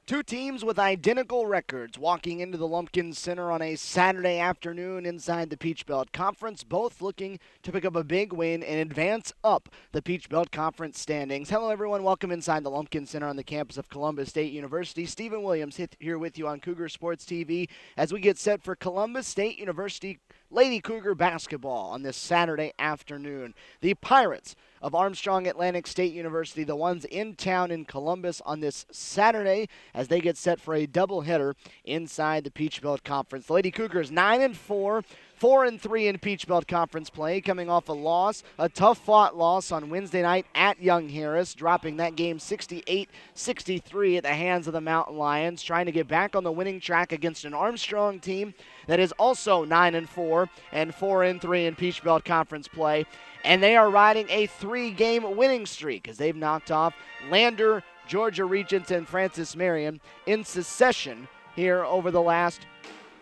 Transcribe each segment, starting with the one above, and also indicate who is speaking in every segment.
Speaker 1: Two teams with identical records walking into the Lumpkin Center on a Saturday afternoon inside the Peach Belt Conference, both looking to pick up a big win and advance up the Peach Belt Conference standings. Hello, everyone. Welcome inside the Lumpkin Center on the campus of Columbus State University. Stephen Williams here with you on Cougar Sports TV as we get set for Columbus State University Lady Cougar basketball on this Saturday afternoon. The Pirates of Armstrong Atlantic State University, the ones in town in Columbus on this Saturday as they get set for a doubleheader inside the Peach Belt Conference. The Lady Cougars 9-4, 4-3 in Peach Belt Conference play, coming off a tough-fought loss on Wednesday night at Young Harris, dropping that game 68-63 at the hands of the Mountain Lions, trying to get back on the winning track against an Armstrong team that is also 9-4 and 4-3 in Peach Belt Conference play. And they are riding a 3-game winning streak as they've knocked off Lander, Georgia Regents, and Francis Marion in succession here over the last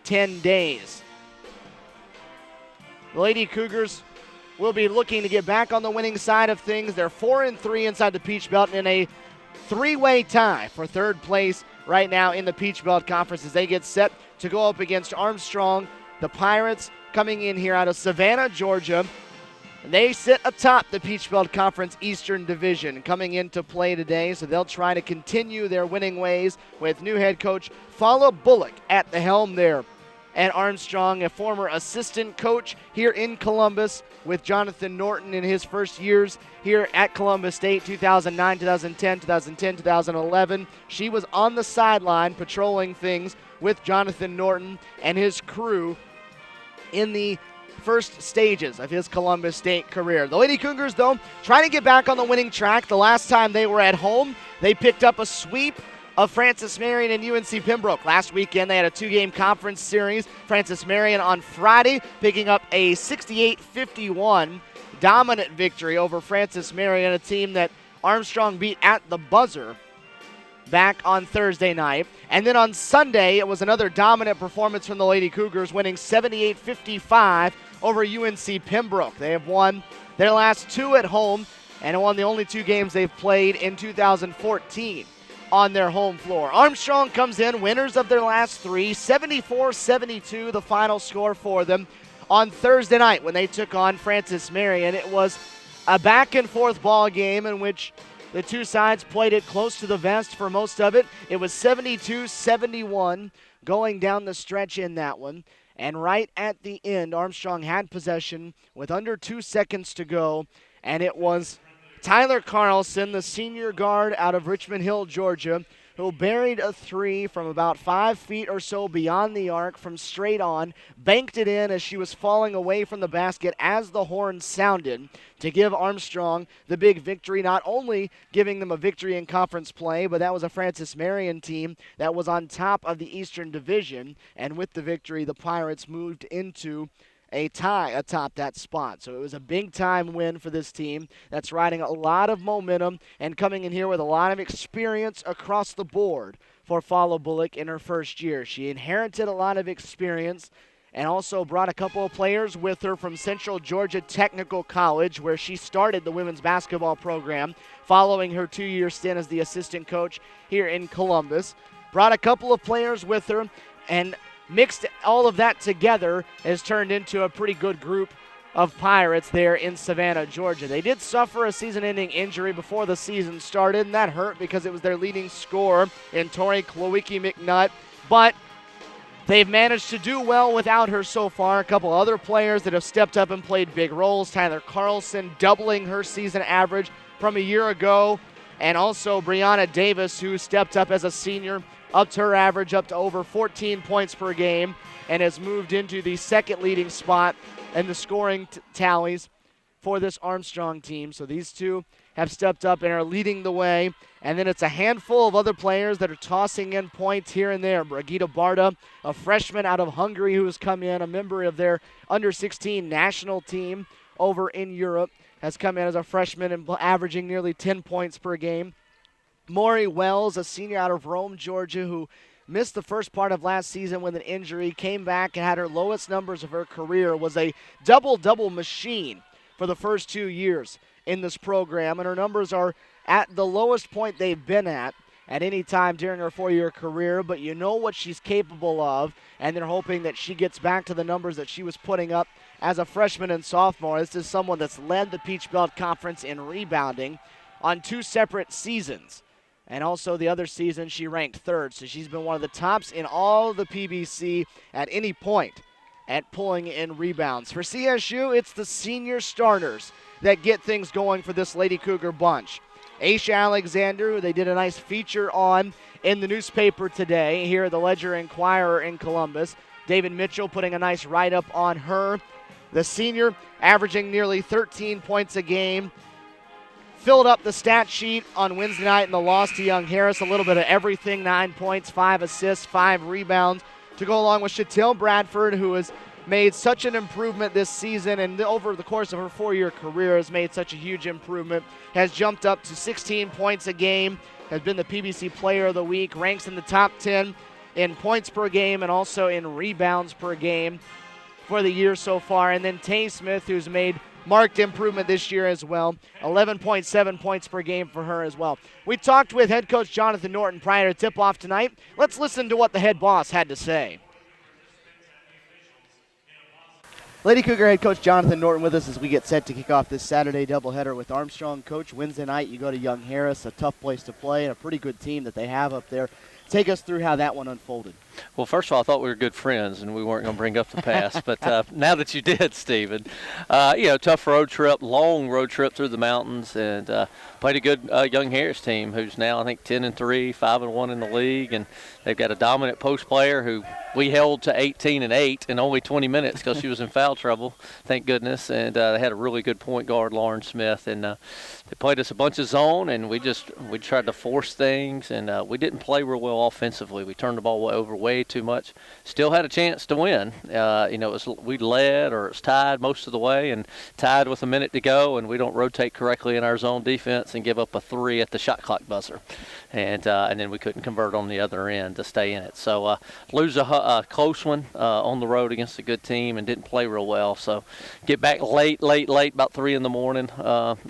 Speaker 1: 10 days. The Lady Cougars will be looking to get back on the winning side of things. They're 4-3 inside the Peach Belt in a three-way tie for third place right now in the Peach Belt Conference as they get set to go up against Armstrong. The Pirates coming in here out of Savannah, Georgia. They sit atop the Peach Belt Conference Eastern Division coming into play today, so they'll try to continue their winning ways with new head coach Fala Bullock at the helm there. And Armstrong, a former assistant coach here in Columbus with Jonathan Norton in his first years here at Columbus State, 2009, 2010, 2010, 2011. She was on the sideline patrolling things with Jonathan Norton and his crew in the first stages of his Columbus State career. The Lady Cougars, though, trying to get back on the winning track. The last time they were at home, they picked up a sweep of Francis Marion and UNC Pembroke. Last weekend, they had a 2-game conference series. Francis Marion on Friday picking up a 68-51 dominant victory over Francis Marion, a team that Armstrong beat at the buzzer back on Thursday night. And then on Sunday, it was another dominant performance from the Lady Cougars, winning 78-55 over UNC Pembroke. They have won their last two at home and won the only 2 games they've played in 2014 on their home floor. Armstrong comes in, winners of their last 3, 74-72 the final score for them on Thursday night when they took on Francis Marion. It was a back-and-forth ball game in which the two sides played it close to the vest for most of it. It was 72-71 going down the stretch in that one. And right at the end, Armstrong had possession with under 2 seconds to go. And it was Tyler Carlson, the senior guard out of Richmond Hill, Georgia, who buried a 3 from about 5 feet or so beyond the arc from straight on, banked it in as she was falling away from the basket as the horn sounded to give Armstrong the big victory, not only giving them a victory in conference play, but that was a Francis Marion team that was on top of the Eastern Division, and with the victory, the Pirates moved into a tie atop that spot. So it was a big-time win for this team that's riding a lot of momentum and coming in here with a lot of experience across the board for Fala Bullock in her first year. She inherited a lot of experience and also brought a couple of players with her from Central Georgia Technical College, where she started the women's basketball program following her 2-year stint as the assistant coach here in Columbus. Brought a couple of players with her, and mixed all of that together has turned into a pretty good group of Pirates there in Savannah, Georgia. They did suffer a season-ending injury before the season started, and that hurt because it was their leading scorer in Tori Klowicki McNutt, but they've managed to do well without her so far. A couple other players that have stepped up and played big roles. Tyler Carlson doubling her season average from a year ago, and also Brianna Davis, who stepped up as a senior, upped her average up to over 14 points per game and has moved into the second leading spot in the scoring tallies for this Armstrong team. So these two have stepped up and are leading the way. And then it's a handful of other players that are tossing in points here and there. Brigitte Barta, a freshman out of Hungary who has come in, a member of their under-16 national team over in Europe, has come in as a freshman and averaging nearly 10 points per game. Maury Wells, a senior out of Rome, Georgia, who missed the first part of last season with an injury, came back and had her lowest numbers of her career, was a double-double machine for the first 2 years in this program, and her numbers are at the lowest point they've been at at any time during her 4-year career, but you know what she's capable of, and they're hoping that she gets back to the numbers that she was putting up as a freshman and sophomore. This is someone that's led the Peach Belt Conference in rebounding on 2 separate seasons. And also the other season, she ranked 3rd. So she's been one of the tops in all of the PBC at any point at pulling in rebounds. For CSU, it's the senior starters that get things going for this Lady Cougar bunch. Aisha Alexander, who they did a nice feature on in the newspaper today here at the Ledger-Inquirer in Columbus. David Mitchell putting a nice write-up on her. The senior averaging nearly 13 points a game. Filled up the stat sheet on Wednesday night in the loss to Young Harris. A little bit of everything, 9 points, 5 assists, 5 rebounds, to go along with Shatil Bradford, who has made such an improvement this season and over the course of her 4-year career has made such a huge improvement. Has jumped up to 16 points a game, has been the PBC Player of the Week, ranks in the top 10 in points per game and also in rebounds per game for the year so far. And then Tay Smith, who's made marked improvement this year as well. 11.7 points per game for her as well. We talked with head coach Jonathan Norton prior to tip-off tonight. Let's listen to what the head boss had to say. Lady Cougar head coach Jonathan Norton with us as we get set to kick off this Saturday doubleheader with Armstrong. Coach, Wednesday night you go to Young Harris, a tough place to play and a pretty good team that they have up there. Take us through how that one unfolded.
Speaker 2: Well, first of all, I thought we were good friends and we weren't going to bring up the past, but now that you did, Stephen, tough road trip, long road trip through the mountains, and played a good Young Harris team who's now, I think, 10-3, 5-1 in the league, and they've got a dominant post player who we held to 18-8 in only 20 minutes because she was in foul trouble, thank goodness, and they had a really good point guard, Lauren Smith, and they played us a bunch of zone, and we tried to force things, and we didn't play real well offensively. We turned the ball over way too much. Still had a chance to win. We led or it was tied most of the way, and tied with a minute to go, and we don't rotate correctly in our zone defense and give up a 3 at the shot clock buzzer, and then we couldn't convert on the other end to stay in it. So lose a close one on the road against a good team and didn't play real well. So get back late, about 3 in the morning,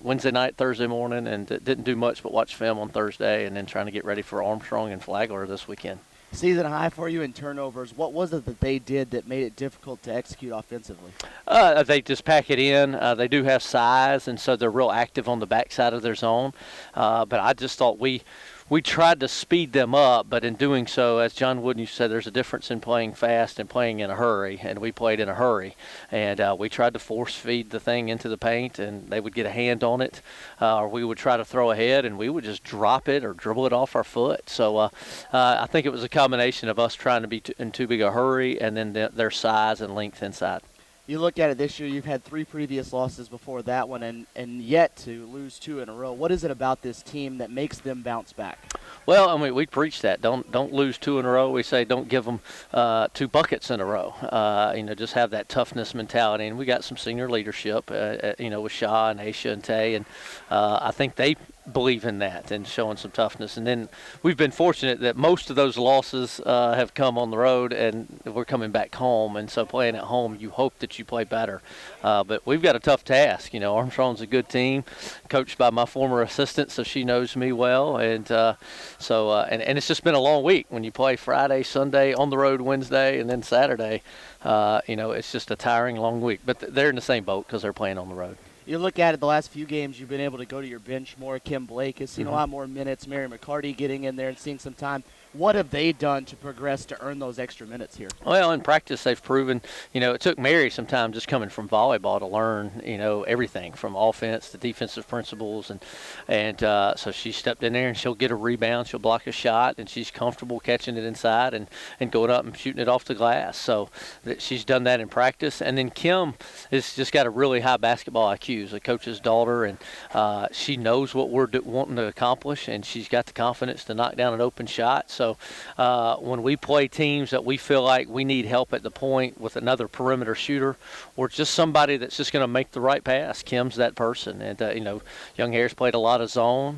Speaker 2: Wednesday night, Thursday morning, and didn't do much but watch film on Thursday, and then trying to get ready for Armstrong and Flagler this weekend.
Speaker 1: Season high for you in turnovers. What was it that they did that made it difficult to execute offensively?
Speaker 2: They just pack it in. They do have size, and so they're real active on the backside of their zone. But I just thought we tried to speed them up, but in doing so, as John Wooden used to say, there's a difference in playing fast and playing in a hurry, and we played in a hurry. And we tried to force feed the thing into the paint, and they would get a hand on it, or we would try to throw ahead, and we would just drop it or dribble it off our foot. So I think it was a combination of us trying to be in too big a hurry and then their size and length inside.
Speaker 1: You look at it this year, you've had 3 previous losses before that one and yet to lose 2 in a row. What is it about this team that makes them bounce back?
Speaker 2: Well, I mean, we preach that. Don't lose 2 in a row. We say don't give them 2 buckets in a row. Just have that toughness mentality. And we got some senior leadership, with Shaw and Aisha and Tay. And I think they believe in that and showing some toughness. And then we've been fortunate that most of those losses have come on the road and we're coming back home. And so playing at home, you hope that you play better. But we've got a tough task. Armstrong's a good team, coached by my former assistant, so she knows me well. And and it's just been a long week when you play Friday, Sunday, on the road Wednesday, and then Saturday. It's just a tiring long week. But they're in the same boat because they're playing on the road.
Speaker 1: You look at it, the last few games, you've been able to go to your bench more. Kim Blake has seen a lot more minutes. Mary McCarty getting in there and seeing some time. What have they done to progress to earn those extra minutes here? Well,
Speaker 2: in practice, they've proven, it took Mary some time just coming from volleyball to learn, everything from offense to defensive principles. And so she stepped in there and she'll get a rebound, she'll block a shot, and she's comfortable catching it inside and going up and shooting it off the glass. So she's done that in practice. And then Kim has just got a really high basketball IQ. She's a coach's daughter, and she knows what we're wanting to accomplish, and she's got the confidence to knock down an open shot. So when we play teams that we feel like we need help at the point with another perimeter shooter or just somebody that's just going to make the right pass, Kim's that person. And, Young Harris played a lot of zone,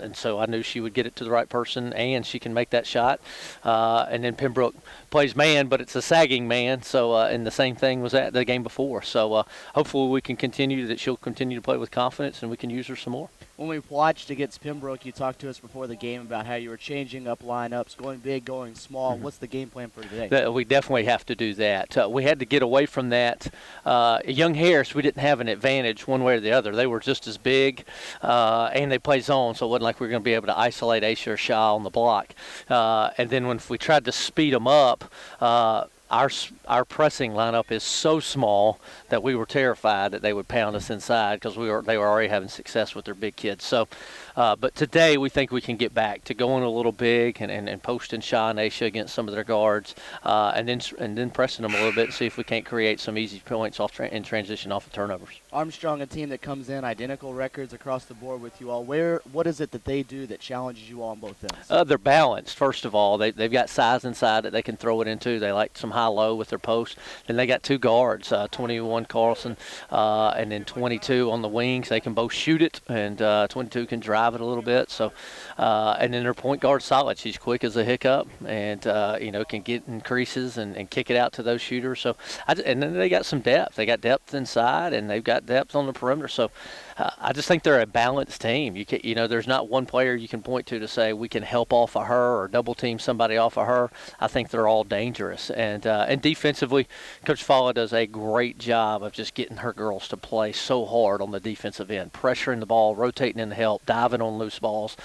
Speaker 2: and so I knew she would get it to the right person and she can make that shot. And then Pembroke plays man, but it's a sagging man. So and the same thing was at the game before. So hopefully we can continue that. she'll continue to play with confidence, and we can use her some more.
Speaker 1: When we watched against Pembroke, you talked to us before the game about how you were changing up lineups, going big, going small. What's the game plan for today?
Speaker 2: We definitely have to do that. We had to get away from that. Young Harris, we didn't have an advantage one way or the other. They were just as big, and they play zone, so it wasn't like we were going to be able to isolate Aisha or Shaw on the block. And then when we tried to speed them up, our pressing lineup is so small that we were terrified that they would pound us inside because they were already having success with their big kids. So, but today we think we can get back to going a little big and posting Shaw and Aisha against some of their guards, and then pressing them a little bit and see if we can't create some easy points in transition off of turnovers.
Speaker 1: Armstrong, a team that comes in identical records across the board with you all. What is it that they do that challenges you all on both ends?
Speaker 2: They're balanced, first of all. They've got size inside that they can throw it into. They like some high-low with their posts. Then they got two guards, 21 Carlson and then 22 on the wings. They can both shoot it, and 22 can drive it a little bit. So, and then their point guard solid. She's quick as a hiccup, and can get in creases and kick it out to those shooters. So, and then they got some depth. They got depth inside, and they've got depth on the perimeter. So, I just think they're a balanced team. There's not one player you can point to say we can help off of her or double team somebody off of her. I think they're all dangerous. And defensively, Coach Falla does a great job of just getting her girls to play so hard on the defensive end, pressuring the ball, rotating in the help, diving on loose balls.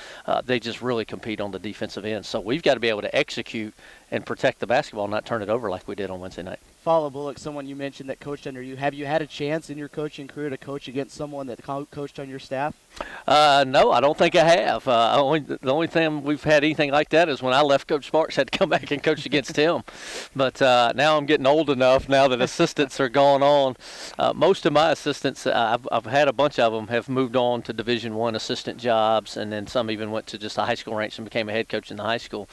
Speaker 2: They just really compete on the defensive end. So we've got to be able to execute and protect the basketball, not turn it over like we did on Wednesday night.
Speaker 1: Falla Bullock, someone you mentioned that coached under you. Have you had a chance in your coaching career to coach against someone that coached on your staff?
Speaker 2: No, I don't think I have. The only time we've had anything like that is when I left Coach Sparks, had to come back and coach against him. But now I'm getting old enough now that assistants are gone on. Most of my assistants, I've had a bunch of them, have moved on to Division I assistant jobs, and then some even went to just the high school ranks and became a head coach in the high school.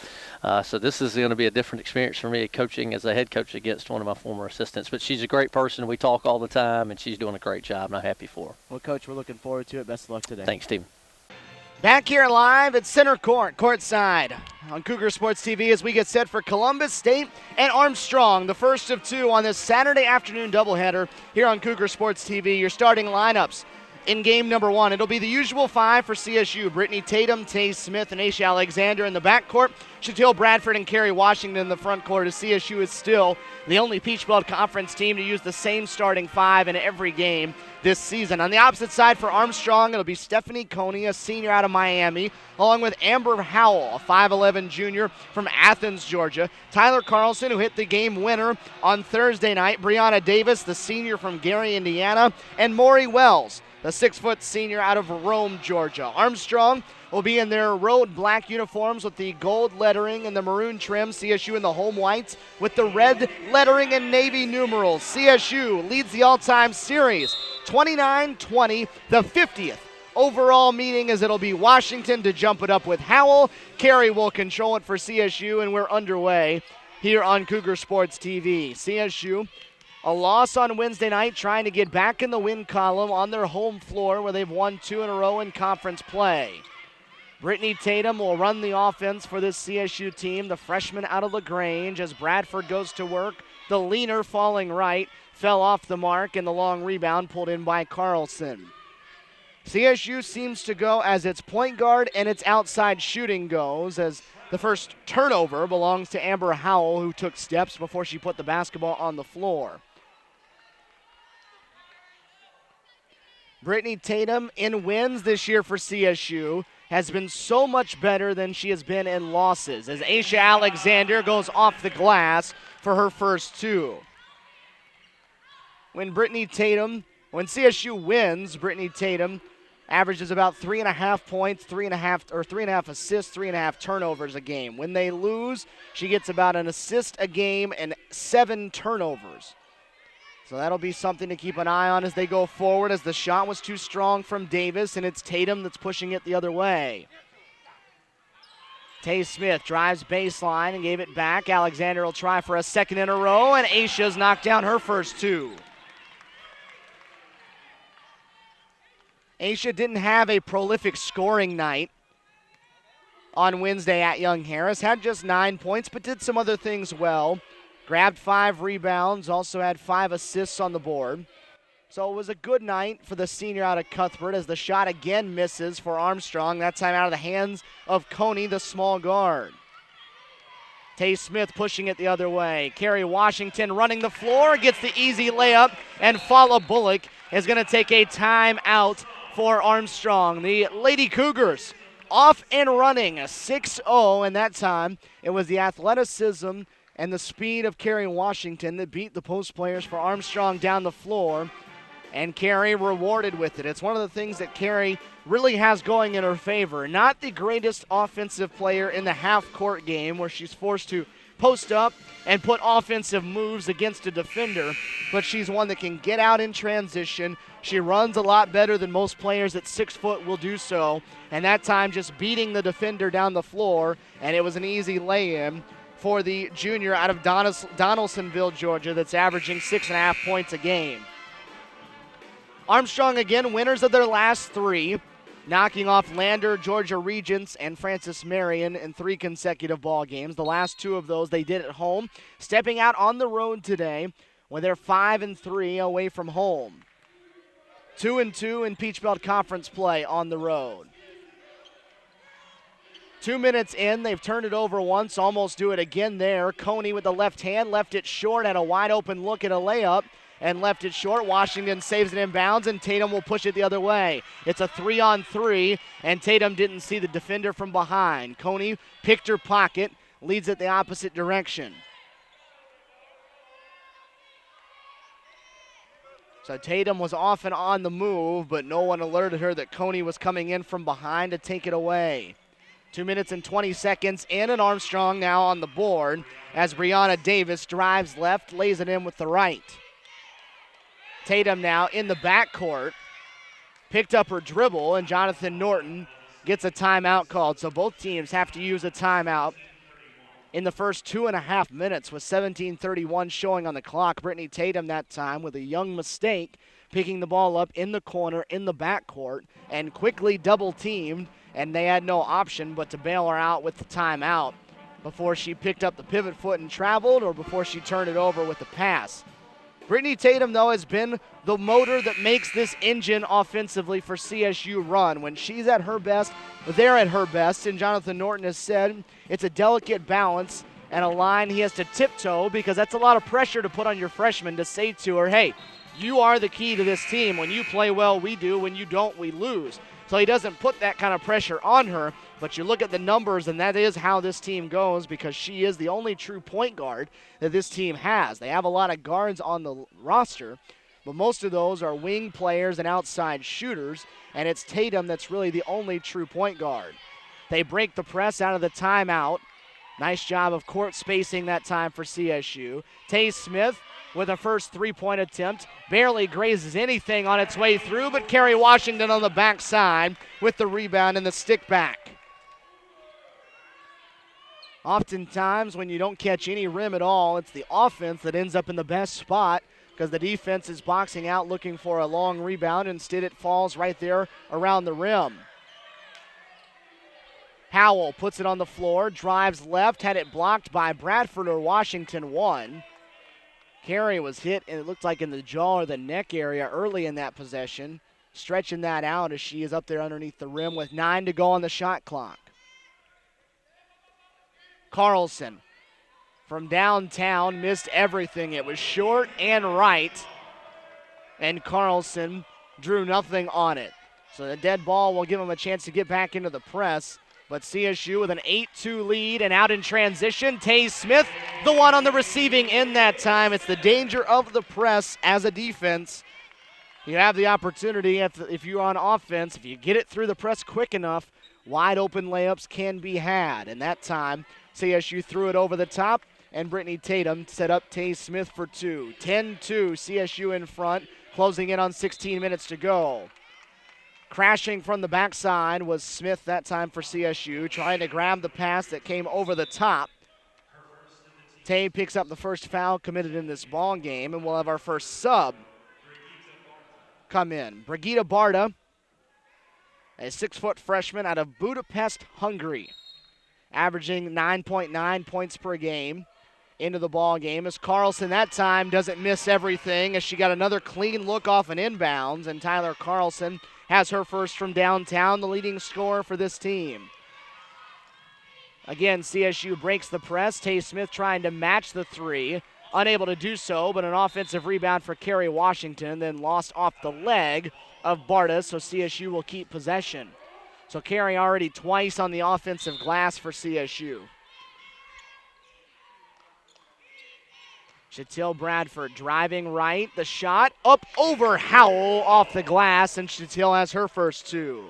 Speaker 2: So this is going to be a different experience for me, coaching as a head coach against one of my former assistants. But she's a great person. We talk all the time, and she's doing a great job, and I'm happy for her.
Speaker 1: Well, Coach, we're looking forward to it. Best of luck today.
Speaker 2: Thanks, Stephen.
Speaker 1: Back here live at center court, courtside on Cougar Sports TV as we get set for Columbus State and Armstrong, the first of two on this Saturday afternoon doubleheader here on Cougar Sports TV. Your starting lineups in game number one. It'll be the usual five for CSU. Brittany Tatum, Tay Smith, and Aisha Alexander in the backcourt. Shatil Bradford and Carrie Washington in the front court, as CSU is still the only Peach Belt Conference team to use the same starting five in every game this season. On the opposite side for Armstrong, it'll be Stephanie Coney, a senior out of Miami, along with Amber Howell, a 5'11 junior from Athens, Georgia. Tyler Carlson, who hit the game winner on Thursday night. Brianna Davis, the senior from Gary, Indiana. And Maury Wells, the 6-foot senior out of Rome, Georgia. Armstrong will be in their road black uniforms with the gold lettering and the maroon trim. CSU in the home whites with the red lettering and navy numerals. CSU leads the all-time series 29-20, the 50th overall meeting, as it'll be Washington to jump it up with Howell. Carey will control it for CSU, and we're underway here on Cougar Sports TV. CSU, a loss on Wednesday night, trying to get back in the win column on their home floor where they've won 2 in a row in conference play. Brittany Tatum will run the offense for this CSU team, the freshman out of LaGrange, as Bradford goes to work. The leaner falling right, fell off the mark, and the long rebound pulled in by Carlson. CSU seems to go as its point guard and its outside shooting goes, as the first turnover belongs to Amber Howell, who took steps before she put the basketball on the floor. Brittany Tatum in wins this year for CSU has been so much better than she has been in losses, as Aisha Alexander goes off the glass for her first 2. When CSU wins, Brittany Tatum averages about 3.5 points, 3.5 assists, 3.5 turnovers a game. When they lose, she gets about an assist a game and 7 turnovers. So that'll be something to keep an eye on as they go forward, as the shot was too strong from Davis, and it's Tatum that's pushing it the other way. Tay Smith drives baseline and gave it back. Alexander will try for a second in a row, and Aisha's knocked down her first 2. Aisha didn't have a prolific scoring night on Wednesday at Young Harris. Had just 9 points, but did some other things well. Grabbed 5 rebounds, also had 5 assists on the board. So it was a good night for the senior out of Cuthbert as the shot again misses for Armstrong, that time out of the hands of Coney, the small guard. Tay Smith pushing it the other way. Kerry Washington running the floor, gets the easy layup, and Fala Bullock is going to take a timeout for Armstrong. The Lady Cougars off and running, a 6-0, and that time it was the athleticism and the speed of Kerry Washington that beat the post players for Armstrong down the floor, and Kerry rewarded with it. It's one of the things that Kerry really has going in her favor. Not the greatest offensive player in the half-court game where she's forced to post up and put offensive moves against a defender, but she's one that can get out in transition. She runs a lot better than most players at 6 foot will do so, and that time just beating the defender down the floor, and it was an easy lay-in for the junior out of Donaldsonville, Georgia, that's averaging 6.5 points a game. Armstrong again, winners of their last 3, knocking off Lander, Georgia Regents, and Francis Marion in 3 consecutive ball games. The last 2 of those they did at home, stepping out on the road today when they're 5-3 away from home. 2-2 in Peach Belt Conference play on the road. 2 minutes in, they've turned it over once, almost do it again there. Coney with the left hand, left it short, had a wide open look at a layup, and left it short. Washington saves it in bounds, and Tatum will push it the other way. It's a 3-on-3, and Tatum didn't see the defender from behind. Coney picked her pocket, leads it the opposite direction. So Tatum was off and on the move, but no one alerted her that Coney was coming in from behind to take it away. 2 minutes and 20 seconds in, and Armstrong now on the board as Brianna Davis drives left, lays it in with the right. Tatum now in the backcourt, picked up her dribble, and Jonathan Norton gets a timeout called. So both teams have to use a timeout in the first 2.5 minutes with 17:31 showing on the clock. Brittany Tatum that time with a young mistake, picking the ball up in the corner in the backcourt and quickly double-teamed, and they had no option but to bail her out with the timeout before she picked up the pivot foot and traveled, or before she turned it over with the pass. Brittany Tatum, though, has been the motor that makes this engine offensively for CSU run. When she's at her best, they're at her best, and Jonathan Norton has said it's a delicate balance and a line he has to tiptoe, because that's a lot of pressure to put on your freshman to say to her, hey, you are the key to this team. When you play well, we do. When you don't, we lose. So he doesn't put that kind of pressure on her, but you look at the numbers, and that is how this team goes, because she is the only true point guard that this team has. They have a lot of guards on the roster, but most of those are wing players and outside shooters, and it's Tatum that's really the only true point guard. They break the press out of the timeout. Nice job of court spacing that time for CSU. Tay Smith with a first three-point attempt. Barely grazes anything on its way through, but Kerry Washington on the backside with the rebound and the stick back. Oftentimes when you don't catch any rim at all, it's the offense that ends up in the best spot, because the defense is boxing out looking for a long rebound. Instead it falls right there around the rim. Howell puts it on the floor, drives left, had it blocked by Bradford, or Washington won. Kerry was hit, and it looked like in the jaw or the neck area early in that possession, stretching that out as she is up there underneath the rim with 9 to go on the shot clock. Carlson from downtown missed everything. It was short and right, and Carlson drew nothing on it. So the dead ball will give him a chance to get back into the press. But CSU with an 8-2 lead, and out in transition, Tay Smith, the one on the receiving end that time. It's the danger of the press as a defense. You have the opportunity if you're on offense, if you get it through the press quick enough, wide open layups can be had. And that time, CSU threw it over the top, and Brittany Tatum set up Tay Smith for 2. 10-2, CSU in front, closing in on 16 minutes to go. Crashing from the backside was Smith that time for CSU, trying to grab the pass that came over the top. Tay picks up the first foul committed in this ball game, and we'll have our first sub come in. Brigitte Barta, a 6-foot freshman out of Budapest, Hungary, averaging 9.9 points per game. into the ball game as Carlson that time doesn't miss everything as she got another clean look off an inbounds, and Tyler Carlson has her first from downtown, the leading scorer for this team. Again, CSU breaks the press. Tay Smith trying to match the three. Unable to do so, but an offensive rebound for Kerry Washington, then lost off the leg of Barta, so CSU will keep possession. So Kerry already twice on the offensive glass for CSU. Shatil Bradford driving right. The shot up over Howell off the glass, and Shatil has her first two.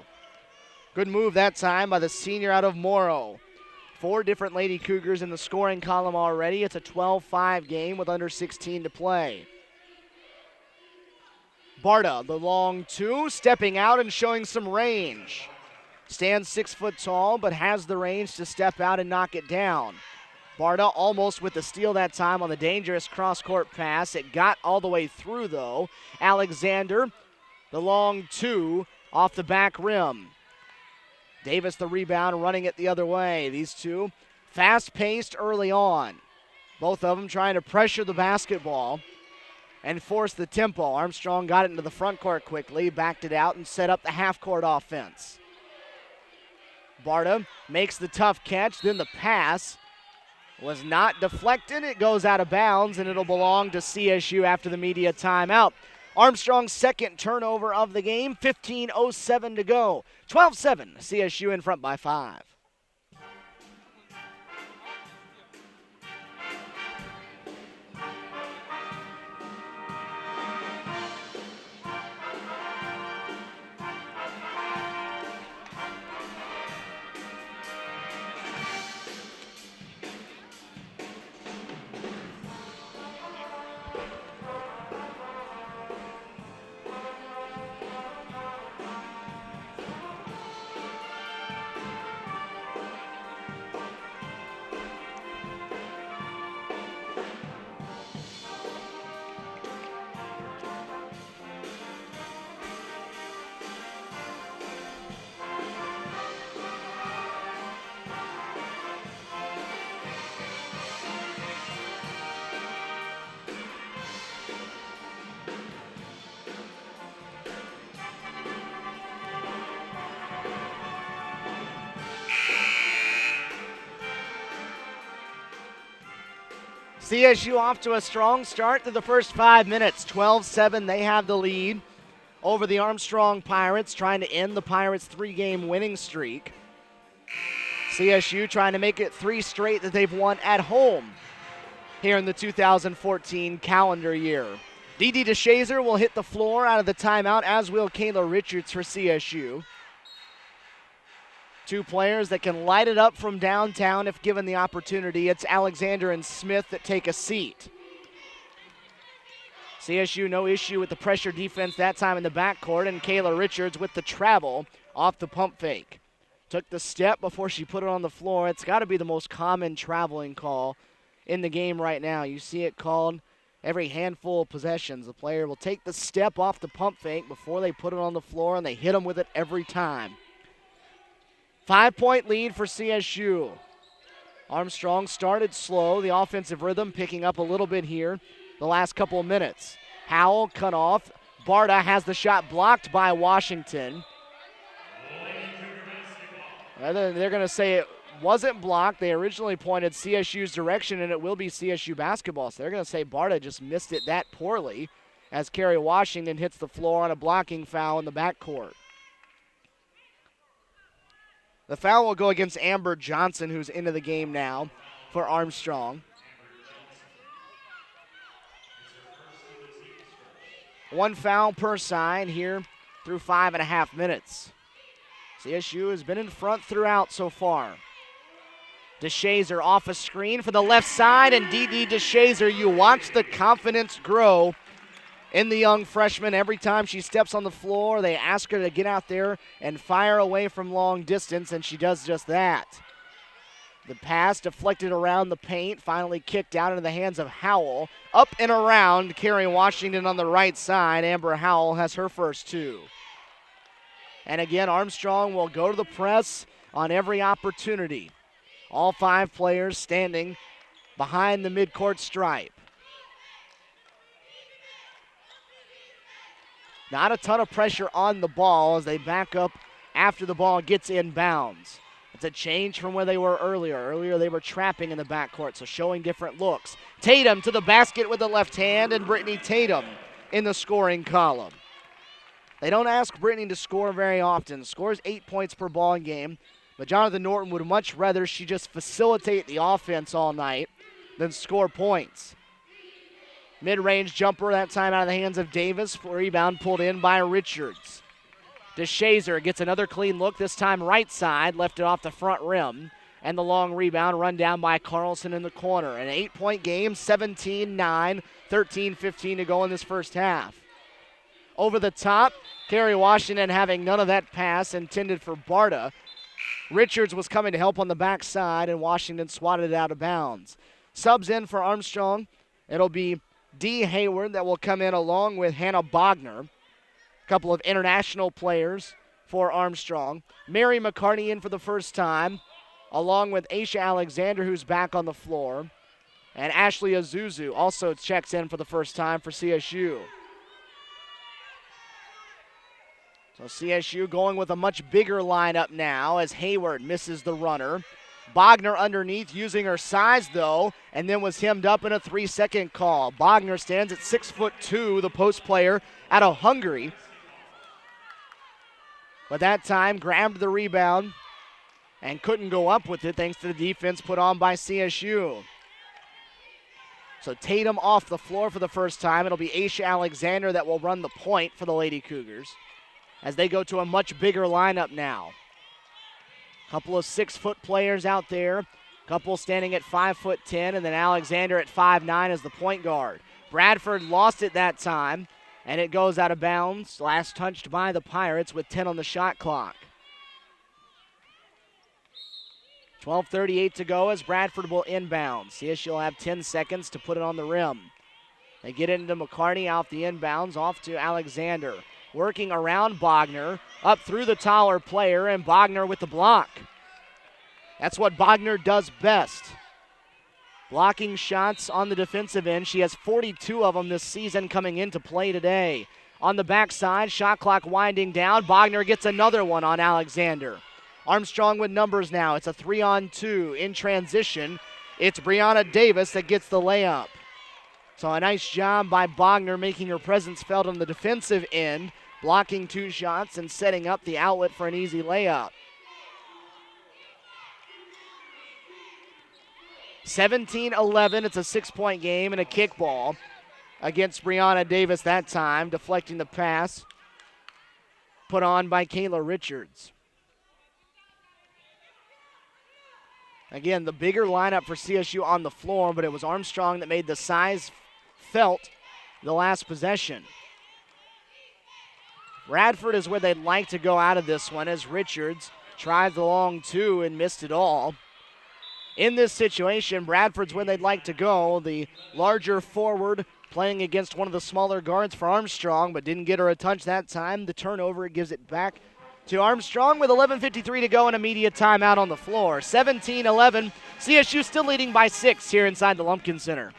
Speaker 1: Good move that time by the senior out of Morrow. 4 different Lady Cougars in the scoring column already. It's a 12-5 game with under 16 to play. Barta, the long two, stepping out and showing some range. Stands 6 foot tall, but has the range to step out and knock it down. Barta almost with the steal that time on the dangerous cross-court pass. It got all the way through, though. Alexander, the long two, off the back rim. Davis the rebound, running it the other way. These two fast-paced early on. Both of them trying to pressure the basketball and force the tempo. Armstrong got it into the front court quickly, backed it out, and set up the half-court offense. Barta makes the tough catch, then the pass was not deflected. It goes out of bounds, and it'll belong to CSU after the media timeout. Armstrong's second turnover of the game, 15:07 to go. 12-7, CSU in front by 5. CSU off to a strong start to the first 5 minutes. 12-7, they have the lead over the Armstrong Pirates, trying to end the Pirates' 3-game winning streak. CSU trying to make it 3 straight that they've won at home here in the 2014 calendar year. Dee DeShazer will hit the floor out of the timeout, as will Kayla Richards for CSU. 2 players that can light it up from downtown if given the opportunity. It's Alexander and Smith that take a seat. CSU no issue with the pressure defense that time in the backcourt, and Kayla Richards with the travel off the pump fake. Took the step before she put it on the floor. It's got to be the most common traveling call in the game right now. You see it called every handful of possessions. The player will take the step off the pump fake before they put it on the floor, and they hit them with it every time. 5-point lead for CSU. Armstrong started slow. The offensive rhythm picking up a little bit here the last couple of minutes. Howell cut off. Barta has the shot blocked by Washington. They're going to say it wasn't blocked. They originally pointed CSU's direction, and it will be CSU basketball. So they're going to say Barta just missed it that poorly as Kerry Washington hits the floor on a blocking foul in the backcourt. The foul will go against Amber Johnson, who's into the game now for Armstrong. 1 foul per side here through 5.5 minutes. CSU has been in front throughout so far. DeShazer off a screen for the left side, and Dee DeShazer, you watch the confidence grow in the young freshman. Every time she steps on the floor, they ask her to get out there and fire away from long distance, and she does just that. The pass deflected around the paint, finally kicked out into the hands of Howell. Up and around, Kerry Washington on the right side. Amber Howell has her first 2. And again, Armstrong will go to the press on every opportunity. All 5 players standing behind the midcourt stripe. Not a ton of pressure on the ball as they back up after the ball gets inbounds. It's a change from where they were earlier. Earlier they were trapping in the backcourt, so showing different looks. Tatum to the basket with the left hand, and Brittany Tatum in the scoring column. They don't ask Brittany to score very often. Scores 8 points per ball game, but Jonathan Norton would much rather she just facilitate the offense all night than score points. Mid-range jumper, that time out of the hands of Davis. Rebound pulled in by Richards. DeShazer gets another clean look, this time right side, left it off the front rim. And the long rebound run down by Carlson in the corner. An 8-point game, 17-9, 13-15 to go in this first half. Over the top, Kerry Washington having none of that pass intended for Barta. Richards was coming to help on the backside, and Washington swatted it out of bounds. Subs in for Armstrong. It'll be Dee Hayward that will come in along with Hannah Bogner. A couple of international players for Armstrong. Mary McCartney in for the first time, along with Aisha Alexander, who's back on the floor. And Ashley Azuzu also checks in for the first time for CSU. So CSU going with a much bigger lineup now as Hayward misses the runner. Bogner underneath, using her size, though, and then was hemmed up in a 3-second call. Bogner stands at 6'2", the post player out of Hungary. But that time grabbed the rebound and couldn't go up with it thanks to the defense put on by CSU. So Tatum off the floor for the first time. It'll be Aisha Alexander that will run the point for the Lady Cougars as they go to a much bigger lineup now. Couple of 6-foot players out there. Couple standing at 5'10", and then Alexander at 5'9" as the point guard. Bradford lost it that time, and it goes out of bounds. Last touched by the Pirates with 10 on the shot clock. 12:38 to go as Bradford will inbound. CSU will have 10 seconds to put it on the rim. They get into McCartney off the inbounds, off to Alexander. Working around Bogner, up through the taller player, and Bogner with the block. That's what Bogner does best. Blocking shots on the defensive end. She has 42 of them this season coming into play today. On the backside, shot clock winding down. Bogner gets another one on Alexander. Armstrong with numbers now. It's a 3-on-2 in transition. It's Brianna Davis that gets the layup. So a nice job by Bogner making her presence felt on the defensive end, blocking 2 shots and setting up the outlet for an easy layup. 17-11, it's a 6-point game and a kickball against Brianna Davis that time, deflecting the pass put on by Kayla Richards. Again, the bigger lineup for CSU on the floor, but it was Armstrong that made the size felt the last possession. Bradford is where they'd like to go out of this one as Richards tried the long 2 and missed it all. In this situation, Bradford's where they'd like to go. The larger forward playing against one of the smaller guards for Armstrong, but didn't get her a touch that time. The turnover gives it back to Armstrong with 11:53 to go and a media timeout on the floor. 17-11, CSU still leading by 6 here inside the Lumpkin Center.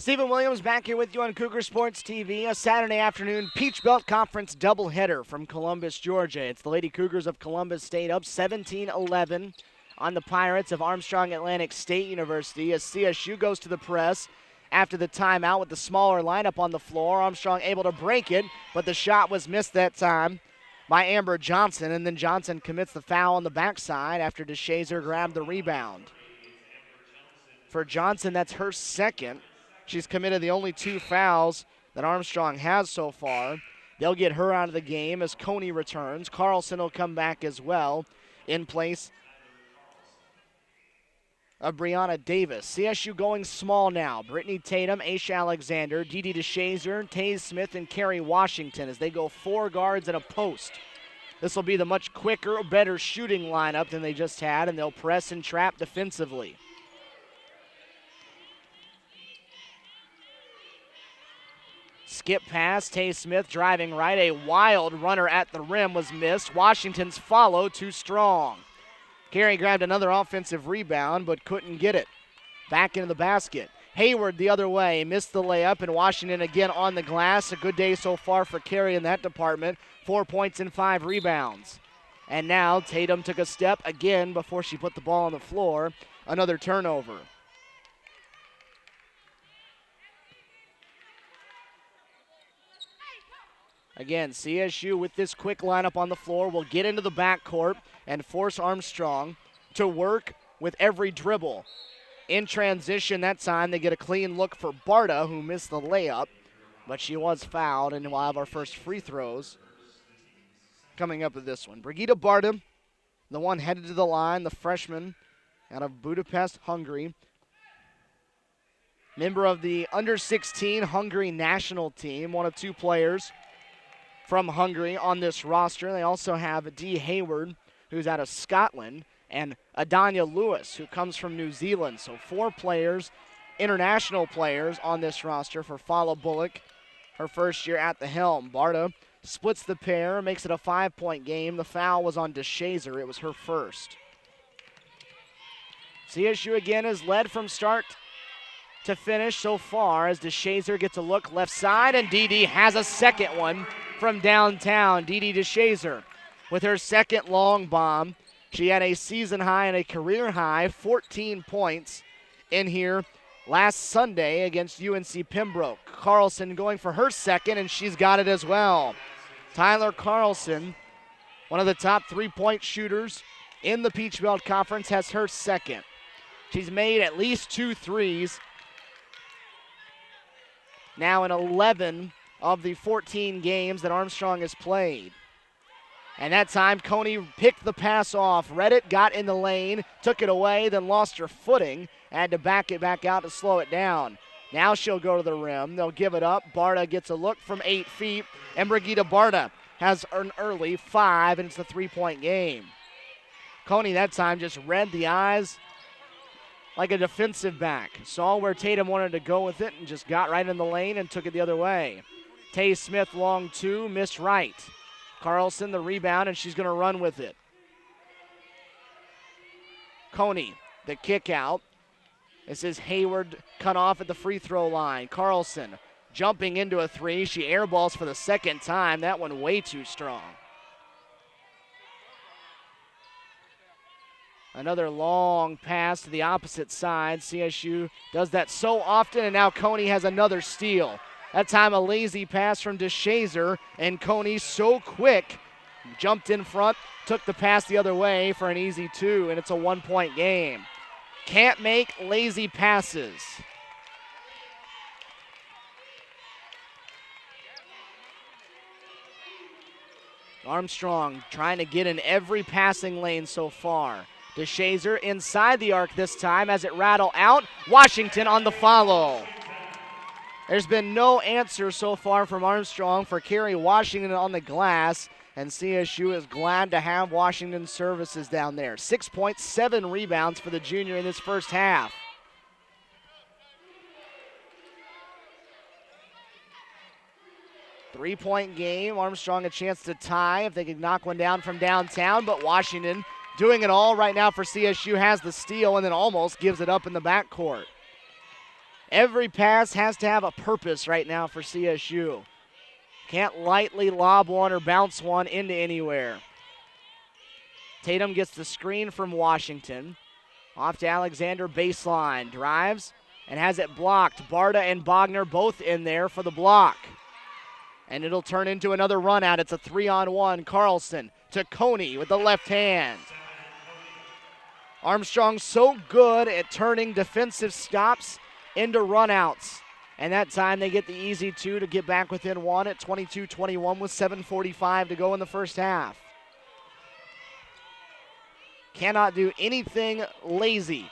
Speaker 1: Stephen Williams back here with you on Cougar Sports TV, a Saturday afternoon Peach Belt Conference doubleheader from Columbus, Georgia. It's the Lady Cougars of Columbus State up 17-11 on the Pirates of Armstrong Atlantic State University as CSU goes to the press after the timeout with the smaller lineup on the floor. Armstrong able to break it, but the shot was missed that time by Amber Johnson, and then Johnson commits the foul on the backside after DeShazer grabbed the rebound. For Johnson, that's her second. She's committed the only 2 fouls that Armstrong has so far. They'll get her out of the game as Coney returns. Carlson will come back as well in place of Brianna Davis. CSU going small now. Brittany Tatum, Aisha Alexander, Dee DeShazer, Taze Smith, and Carrie Washington as they go 4 guards and a post. This will be the much quicker, better shooting lineup than they just had, and they'll press and trap defensively. Skip pass, Taze Smith driving right. A wild runner at the rim was missed. Washington's follow too strong. Carey grabbed another offensive rebound but couldn't get it. Back into the basket. Hayward the other way, missed the layup, and Washington again on the glass. A good day so far for Carey in that department. 4 points and 5 rebounds. And now Tatum took a step again before she put the ball on the floor. Another turnover. Again, CSU with this quick lineup on the floor will get into the backcourt and force Armstrong to work with every dribble. In transition that time, they get a clean look for Barta, who missed the layup, but she was fouled, and we'll have our first free throws coming up with this one. Brigitte Barta, the one headed to the line, the freshman out of Budapest, Hungary. Member of the under-16 Hungary national team, one of 2 players from Hungary on this roster. They also have Dee Hayward, who's out of Scotland, and Adanya Lewis, who comes from New Zealand. So 4 players, international players on this roster for Fala Bullock, her first year at the helm. Barta splits the pair, makes it a 5-point game. The foul was on DeShazer. It was her first. CSU again is led from start to finish so far as DeShazer gets a look left side, and Dee has a second one from downtown. Dee DeShazer with her second long bomb. She had a season high and a career high 14 points in here last Sunday against UNC Pembroke. Carlson going for her second, and she's got it as well. Tyler Carlson, one of the top 3-point shooters in the Peach Belt Conference, has her second. She's made at least 2 threes now in 11 of the 14 games that Armstrong has played. And that time, Coney picked the pass off. Read it, got in the lane, took it away, then lost her footing. Had to back it back out to slow it down. Now she'll go to the rim. They'll give it up. Barta gets a look from 8 feet, and Brigitte Barta has an early 5, and it's a 3-point game. Coney that time just read the eyes like a defensive back. Saw where Tatum wanted to go with it and just got right in the lane and took it the other way. Taze Smith, long 2, missed right. Carlson the rebound, and she's going to run with it. Coney, the kick out. This is Hayward cut off at the free throw line. Carlson jumping into a 3. She airballs for the second time. That one way too strong. Another long pass to the opposite side. CSU does that so often, and now Coney has another steal. That time a lazy pass from DeShazer, and Coney so quick, jumped in front, took the pass the other way for an easy 2, and it's a 1-point game. Can't make lazy passes. Armstrong trying to get in every passing lane so far. DeShazer inside the arc this time as it rattled out. Washington on the follow. There's been no answer so far from Armstrong for Carrie Washington on the glass, and CSU is glad to have Washington's services down there. 6 points, 7 rebounds for the junior in this first half. Three-point game. Armstrong a chance to tie if they could knock one down from downtown, but Washington doing it all right now for CSU, has the steal and then almost gives it up in the backcourt. Every pass has to have a purpose right now for CSU. Can't lightly lob one or bounce one into anywhere. Tatum gets the screen from Washington. Off to Alexander, baseline. Drives and has it blocked. Barta and Bogner both in there for the block. And it'll turn into another run out. It's a 3-on-1. Carlson to Coney with the left hand. Armstrong so good at turning defensive stops into runouts. And that time they get the easy two to get back within one at 22-21 with 7:45 to go in the first half. Cannot do anything lazy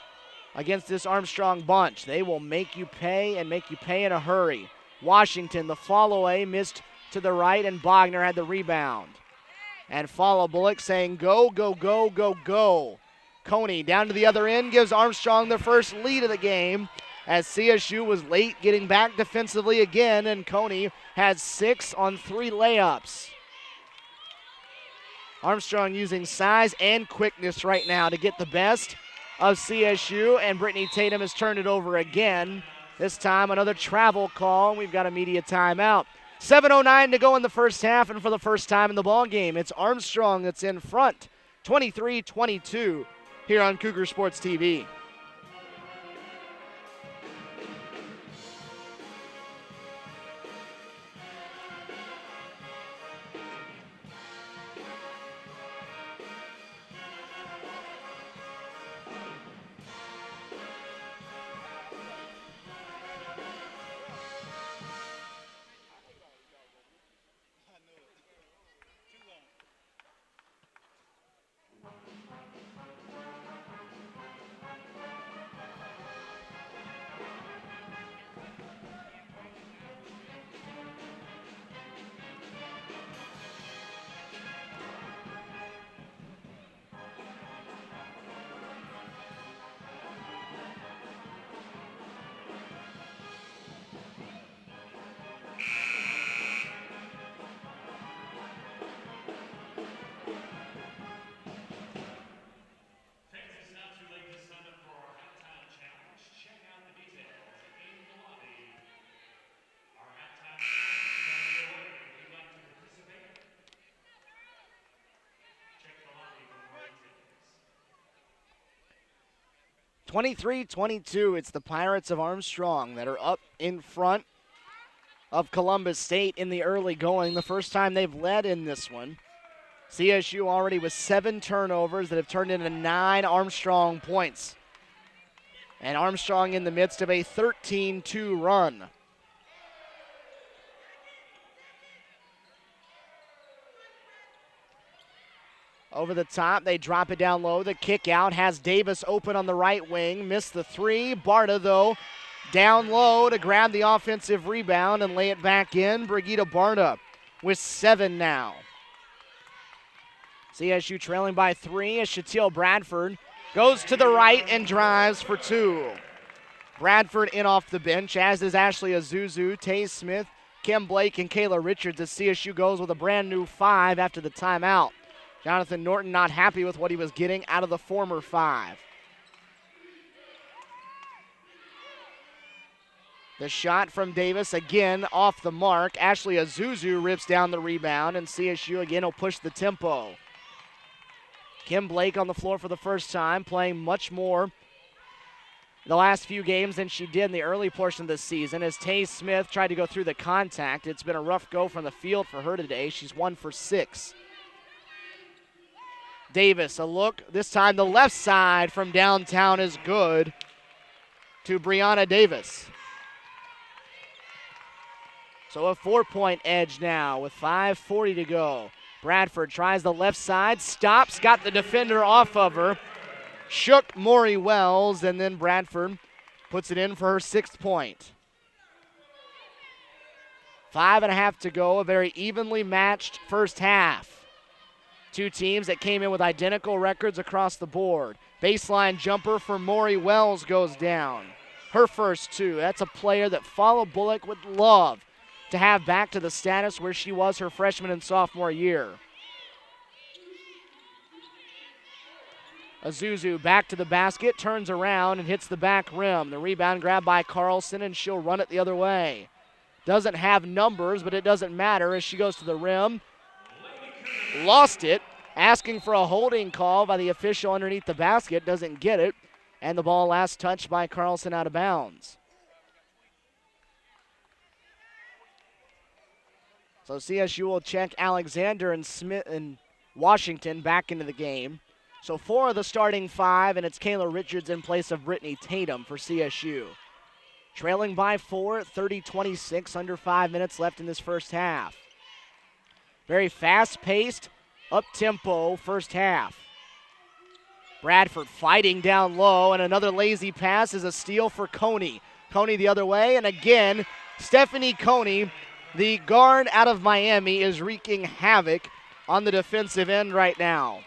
Speaker 1: against this Armstrong bunch. They will make you pay and make you pay in a hurry. Washington, the follow-away, missed to the right, and Bogner had the rebound. And follow Bullock saying go, go, go, go, go. Coney down to the other end gives Armstrong the first lead of the game as CSU was late getting back defensively again, and Coney has 6 on 3 layups. Armstrong using size and quickness right now to get the best of CSU, and Brittany Tatum has turned it over again. This time another travel call. We've got a media timeout. 7:09 to go in the first half, and for the first time in the ball game, it's Armstrong that's in front, 23-22 here on Cougar Sports TV. (23-22). It's the Pirates of Armstrong that are up in front of Columbus State in the early going. The first time they've led in this one. CSU already with 7 turnovers that have turned into 9 Armstrong points. And Armstrong in the midst of a 13-2 run. Over the top, they drop it down low. The kick out has Davis open on the right wing. Missed the 3. Barta, though, down low to grab the offensive rebound and lay it back in. Brigitte Barta with 7 now. CSU trailing by 3 as Shatil Bradford goes to the right and drives for 2. Bradford in off the bench, as is Ashley Azuzu, Tay Smith, Kim Blake, and Kayla Richards as CSU goes with a brand new 5 after the timeout. Jonathan Norton not happy with what he was getting out of the former 5. The shot from Davis again off the mark. Ashley Azuzu rips down the rebound, and CSU again will push the tempo. Kim Blake on the floor for the first time, playing much more the last few games than she did in the early portion of the season as Tay Smith tried to go through the contact. It's been a rough go from the field for her today. She's 1 for 6. Davis, a look, this time the left side from downtown is good to Brianna Davis. So a 4-point edge now with 5:40 to go. Bradford tries the left side, stops, got the defender off of her, shook Maury Wells, and then Bradford puts it in for her 6th point. 5.5 to go, a very evenly matched first half. 2 teams that came in with identical records across the board. Baseline jumper for Maury Wells goes down. Her first 2. That's a player that Follow Bullock would love to have back to the status where she was her freshman and sophomore year. Azuzu back to the basket, turns around and hits the back rim. The rebound grabbed by Carlson, and she'll run it the other way. Doesn't have numbers, but it doesn't matter as she goes to the rim. Lost it, asking for a holding call by the official underneath the basket. Doesn't get it, and the ball last touched by Carlson out of bounds. So CSU will check Alexander and Smith and Washington back into the game. So 4 of the starting 5, and it's Kayla Richards in place of Brittany Tatum for CSU. Trailing by 4, 30-26, under 5 minutes left in this first half. Very fast-paced, up-tempo first half. Bradford fighting down low, and another lazy pass is a steal for Coney. Coney the other way, and again, Stephanie Coney, the guard out of Miami, is wreaking havoc on the defensive end right now.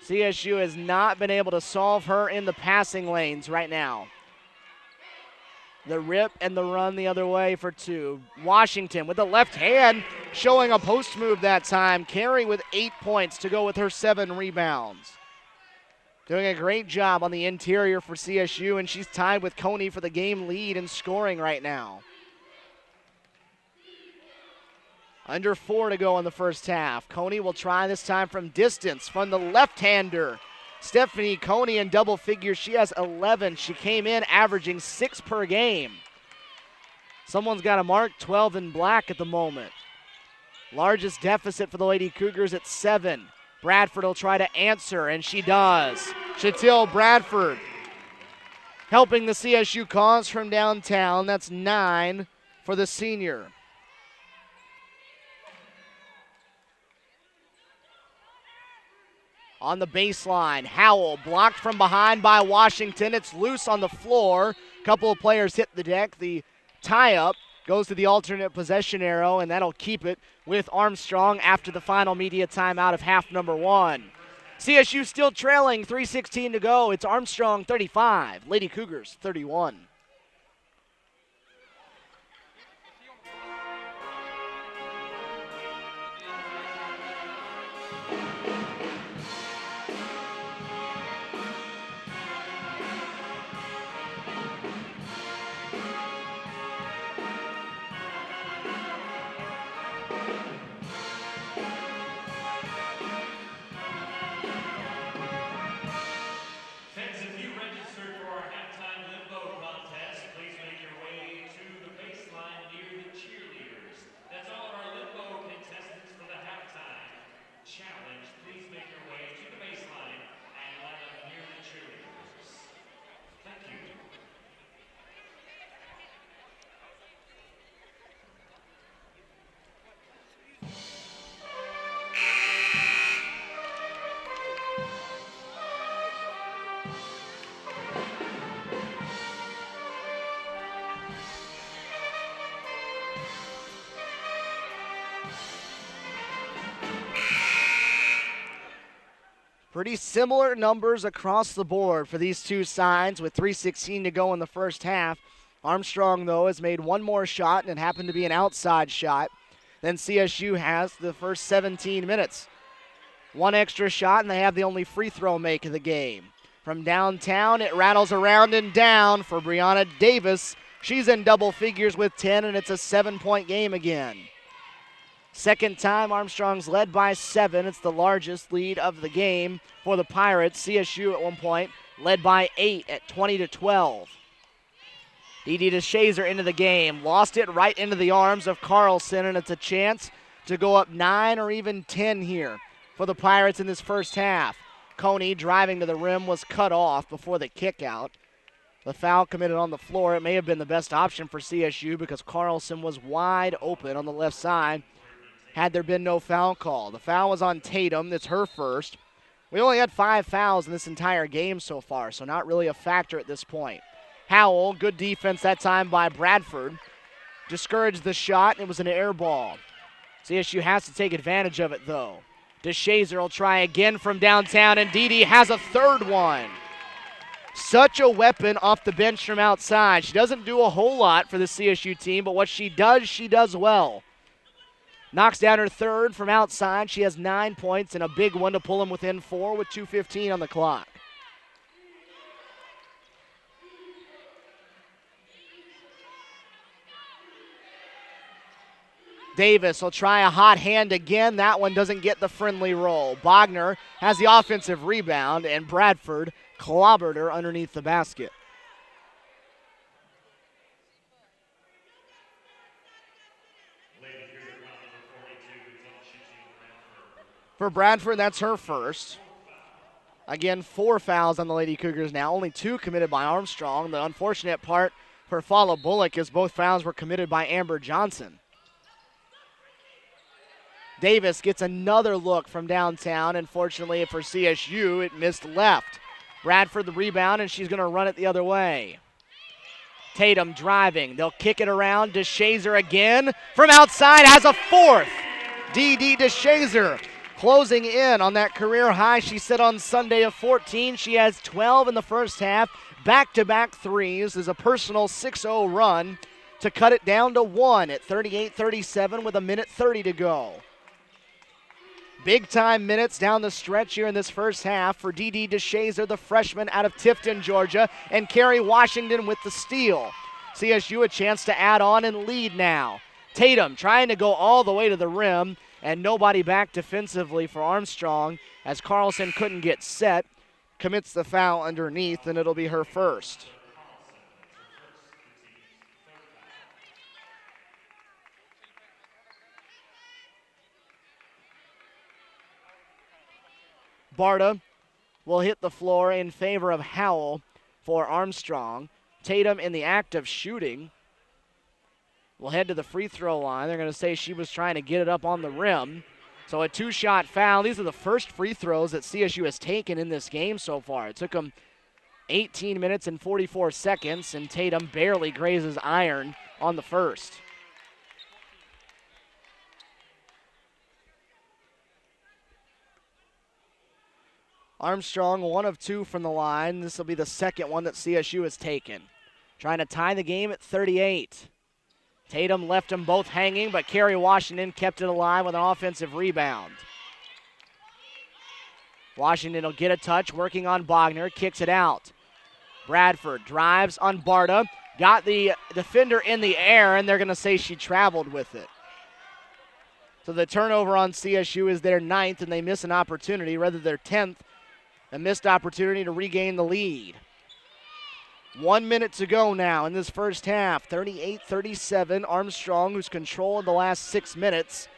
Speaker 1: CSU has not been able to solve her in the passing lanes right now. The rip and the run the other way for 2. Washington with the left hand showing a post move that time. Carey with 8 points to go with her 7 rebounds. Doing a great job on the interior for CSU, and she's tied with Coney for the game lead in scoring right now. Under 4 to go in the first half. Coney will try this time from distance from the left-hander. Stephanie Coney in double figures. She has 11. She came in averaging 6 per game. Someone's got a mark 12 in black at the moment. Largest deficit for the Lady Cougars at 7. Bradford will try to answer, and she does. Shatil Bradford helping the CSU cause from downtown. That's 9 for the senior. On the baseline, Howell blocked from behind by Washington. It's loose on the floor. A couple of players hit the deck. The tie-up goes to the alternate possession arrow, and that'll keep it with Armstrong after the final media timeout of half number 1. CSU still trailing, 3:16 to go. It's Armstrong 35, Lady Cougars 31. Pretty similar numbers across the board for these two sides with 3:16 to go in the first half. Armstrong, though, has made one more shot, and it happened to be an outside shot than CSU has the first 17 minutes. One extra shot, and they have the only free throw make of the game. From downtown, it rattles around and down for Brianna Davis. She's in double figures with 10, and it's a 7-point game again. Second time Armstrong's led by 7. It's the largest lead of the game for the Pirates. CSU at one point led by 8 at 20-12. Dee DeShazer into the game. Lost it right into the arms of Carlson, and it's a chance to go up 9 or even 10 here for the Pirates in this first half. Coney driving to the rim was cut off before the kick out. The foul committed on the floor. It may have been the best option for CSU because Carlson was wide open on the left side had there been no foul call. The foul was on Tatum. That's her first. We only had 5 fouls in this entire game so far, so not really a factor at this point. Howell, good defense that time by Bradford. Discouraged the shot, and it was an air ball. CSU has to take advantage of it, though. DeShazer will try again from downtown, and Dee has a third one. Such a weapon off the bench from outside. She doesn't do a whole lot for the CSU team, but what she does well. Knocks down her third from outside. She has 9 points and a big one to pull them within 4 with 2:15 on the clock. Davis will try a hot hand again. That one doesn't get the friendly roll. Bogner has the offensive rebound, and Bradford clobbered her underneath the basket. For Bradford, that's her first. Again, 4 fouls on the Lady Cougars now, only 2 committed by Armstrong. The unfortunate part for Fala Bullock is both fouls were committed by Amber Johnson. Davis gets another look from downtown, and fortunately for CSU, it missed left. Bradford the rebound, and she's going to run it the other way. Tatum driving. They'll kick it around. DeShazer again from outside has a fourth. D.D. DeShazer closing in on that career high she set on Sunday of 14. She has 12 in the first half. Back-to-back threes is a personal 6-0 run to cut it down to 1 at 38-37 with 1:30 to go. Big-time minutes down the stretch here in this first half for D.D. DeShazer, the freshman out of Tifton, Georgia, and Carrie Washington with the steal. CSU a chance to add on and lead now. Tatum trying to go all the way to the rim, and nobody back defensively for Armstrong as Carlson couldn't get set. Commits the foul underneath, and it'll be her first. Barta will hit the floor in favor of Howell for Armstrong. Tatum in the act of shooting will head to the free throw line. They're going to say she was trying to get it up on the rim. So a 2-shot foul. These are the first free throws that CSU has taken in this game so far. It took them 18 minutes and 44 seconds, and Tatum barely grazes iron on the first. Armstrong, 1 of 2 from the line. This will be the second one that CSU has taken. Trying to tie the game at 38. Tatum left them both hanging, but Carrie Washington kept it alive with an offensive rebound. Washington will get a touch, working on Bogner, kicks it out. Bradford drives on Barta, got the defender in the air, and they're going to say she traveled with it. So the turnover on CSU is their 9th, and they miss an opportunity, rather their 10th, a missed opportunity to regain the lead. 1 minute to go now in this first half. 38-37. Armstrong, who's controlled the last 6 minutes,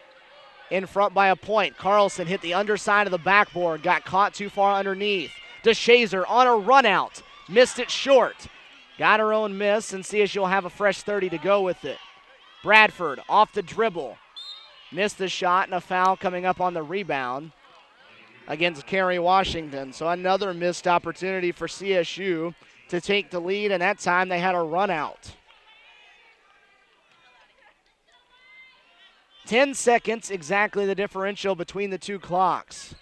Speaker 1: in front by a point. Carlson hit the underside of the backboard, got caught too far underneath. DeShazer on a run out, missed it short. Got her own miss, and CSU will have a fresh 30 to go with it. Bradford off the dribble. Missed the shot, and a foul coming up on the rebound against Carrie Washington. So another missed opportunity for CSU to take the lead, and that time they had a run out. 10 seconds, exactly the differential between the two clocks.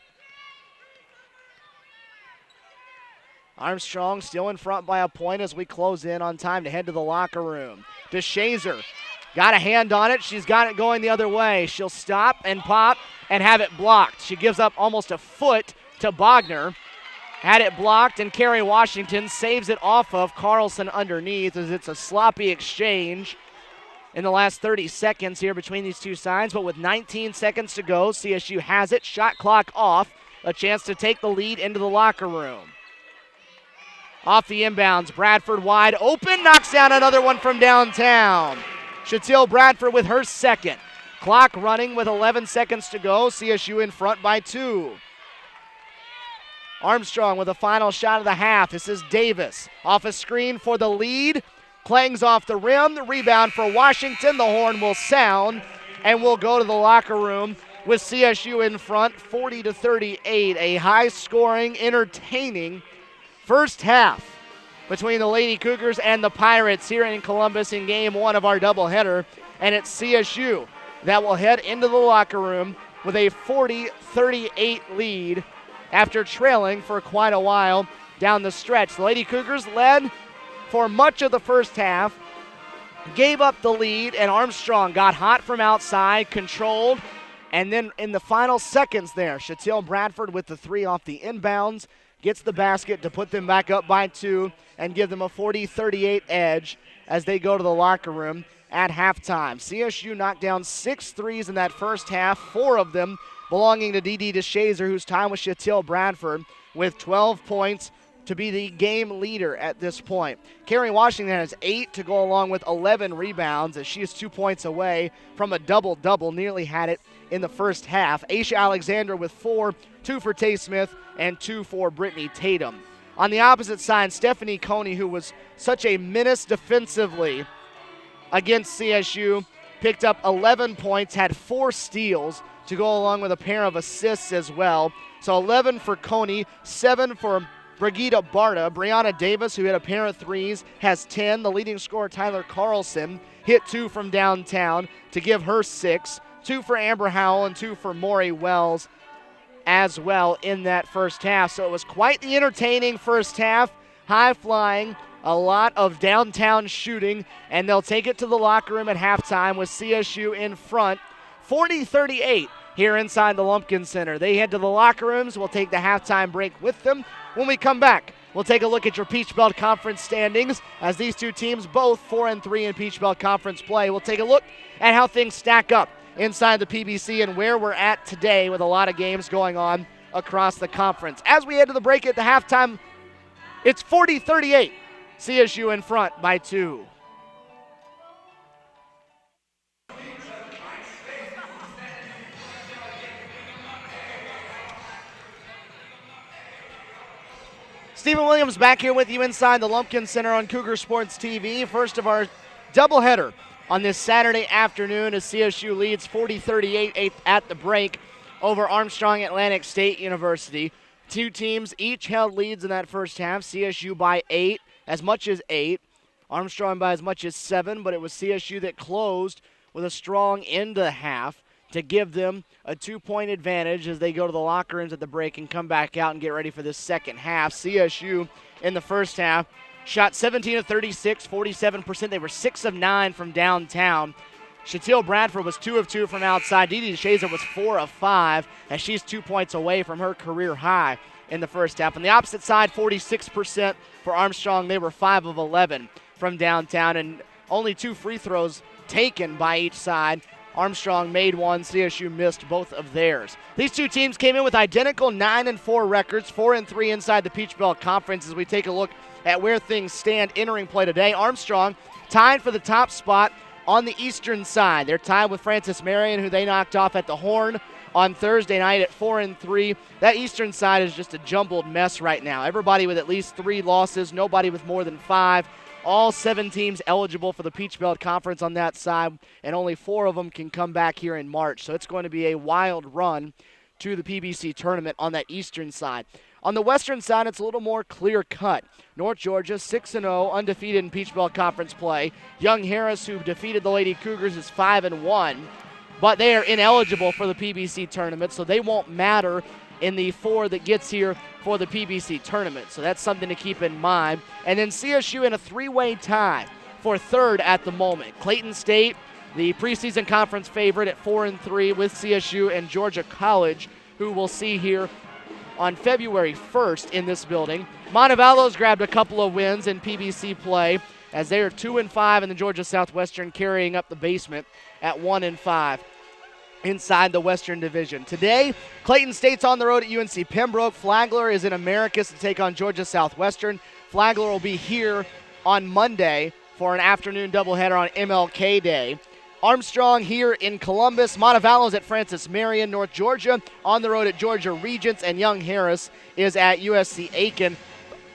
Speaker 1: Armstrong still in front by a point as we close in on time to head to the locker room. DeShazer got a hand on it. She's got it going the other way. She'll stop and pop and have it blocked. She gives up almost a foot to Bogner. Had it blocked, and Carrie Washington saves it off of Carlson underneath as it's a sloppy exchange in the last 30 seconds here between these two sides. But with 19 seconds to go, CSU has it. Shot clock off. A chance to take the lead into the locker room. Off the inbounds, Bradford wide open, knocks down another one from downtown. Shatil Bradford with her second. Clock running with 11 seconds to go. CSU in front by 2. Armstrong with a final shot of the half. This is Davis off a screen for the lead. Clangs off the rim. The rebound for Washington. The horn will sound, and we'll go to the locker room with CSU in front, 40-38. A high-scoring, entertaining first half between the Lady Cougars and the Pirates here in Columbus in Game 1 of our doubleheader. And it's CSU that will head into the locker room with a 40-38 lead after trailing for quite a while down the stretch. The Lady Cougars led for much of the first half gave up the lead, and Armstrong got hot from outside, controlled, and then in the final seconds there, Shatil Bradford with the three off the inbounds gets the basket to put them back up by 2 and give them a 40-38 edge as they go to the locker room at halftime. CSU knocked down 6 threes in that first half, 4 of them belonging to D.D. DeShazer, who's tied with Shatil Bradford with 12 points to be the game leader at this point. Kerry Washington has 8 to go along with 11 rebounds as she is 2 points away from a double-double, nearly had it in the first half. Aisha Alexander with 4, 2 for Tay Smith and 2 for Brittany Tatum. On the opposite side, Stephanie Coney, who was such a menace defensively against CSU, picked up 11 points, had 4 steals to go along with a pair of assists as well. So 11 for Coney, 7 for Brigitte Barta. Brianna Davis, who hit a pair of threes, has 10. The leading scorer, Tyler Carlson, hit 2 from downtown to give her 6. 2 for Amber Howell and 2 for Maury Wells as well in that first half. So it was quite the entertaining first half, high-flying, a lot of downtown shooting, and they'll take it to the locker room at halftime with CSU in front, 40-38 here inside the Lumpkin Center. They head to the locker rooms. We'll take the halftime break with them. When we come back, we'll take a look at your Peach Belt Conference standings as these two teams both 4-3 in Peach Belt Conference play. We'll take a look at how things stack up inside the PBC and where we're at today with a lot of games going on across the conference. As we head to the break at the halftime, it's 40-38. CSU in front by 2. Stephen Williams back here with you inside the Lumpkin Center on Cougar Sports TV. First of our doubleheader on this Saturday afternoon as CSU leads 40-38 at the break over Armstrong Atlantic State University. Two teams each held leads in that first half. CSU by 8, as much as 8. Armstrong by as much as 7, but it was CSU that closed with a strong end of the half to give them a 2-point advantage as they go to the locker rooms at the break and come back out and get ready for this second half. CSU in the first half shot 17 of 36, 47%. They were 6 of 9 from downtown. Shatil Bradford was 2 of 2 from outside. D.D. DeShazer was 4 of 5 as she's 2 points away from her career high in the first half. On the opposite side, 46% for Armstrong. They were 5 of 11 from downtown and only 2 free throws taken by each side. Armstrong made 1. CSU missed both of theirs. These two teams came in with identical 9-4 records, 4-3 inside the Peach Belt Conference as we take a look at where things stand entering play today. Armstrong tied for the top spot on the eastern side. They're tied with Francis Marion, who they knocked off at the Horn on Thursday night at 4-3. That eastern side is just a jumbled mess right now. Everybody with at least 3 losses, nobody with more than 5. All 7 teams eligible for the Peach Belt Conference on that side, and only 4 of them can come back here in March. So it's going to be a wild run to the PBC tournament on that eastern side. On the western side, it's a little more clear-cut. North Georgia, 6-0, undefeated in Peach Belt Conference play. Young Harris, who defeated the Lady Cougars, is 5-1, but they are ineligible for the PBC tournament, so they won't matter in the 4 that gets here for the PBC tournament. So that's something to keep in mind. And then CSU in a 3-way tie for 3rd at the moment. Clayton State, the preseason conference favorite at 4-3 with CSU and Georgia College, who we'll see here on February 1st in this building. Montevallo's grabbed a couple of wins in PBC play as they are 2-5 in the Georgia Southwestern, carrying up the basement at 1-5. Inside the Western Division. Today, Clayton State's on the road at UNC Pembroke. Flagler is in Americus to take on Georgia Southwestern. Flagler will be here on Monday for an afternoon doubleheader on MLK Day. Armstrong here in Columbus. Montevallo's at Francis Marion. North Georgia on the road at Georgia Regents, and Young Harris is at USC Aiken.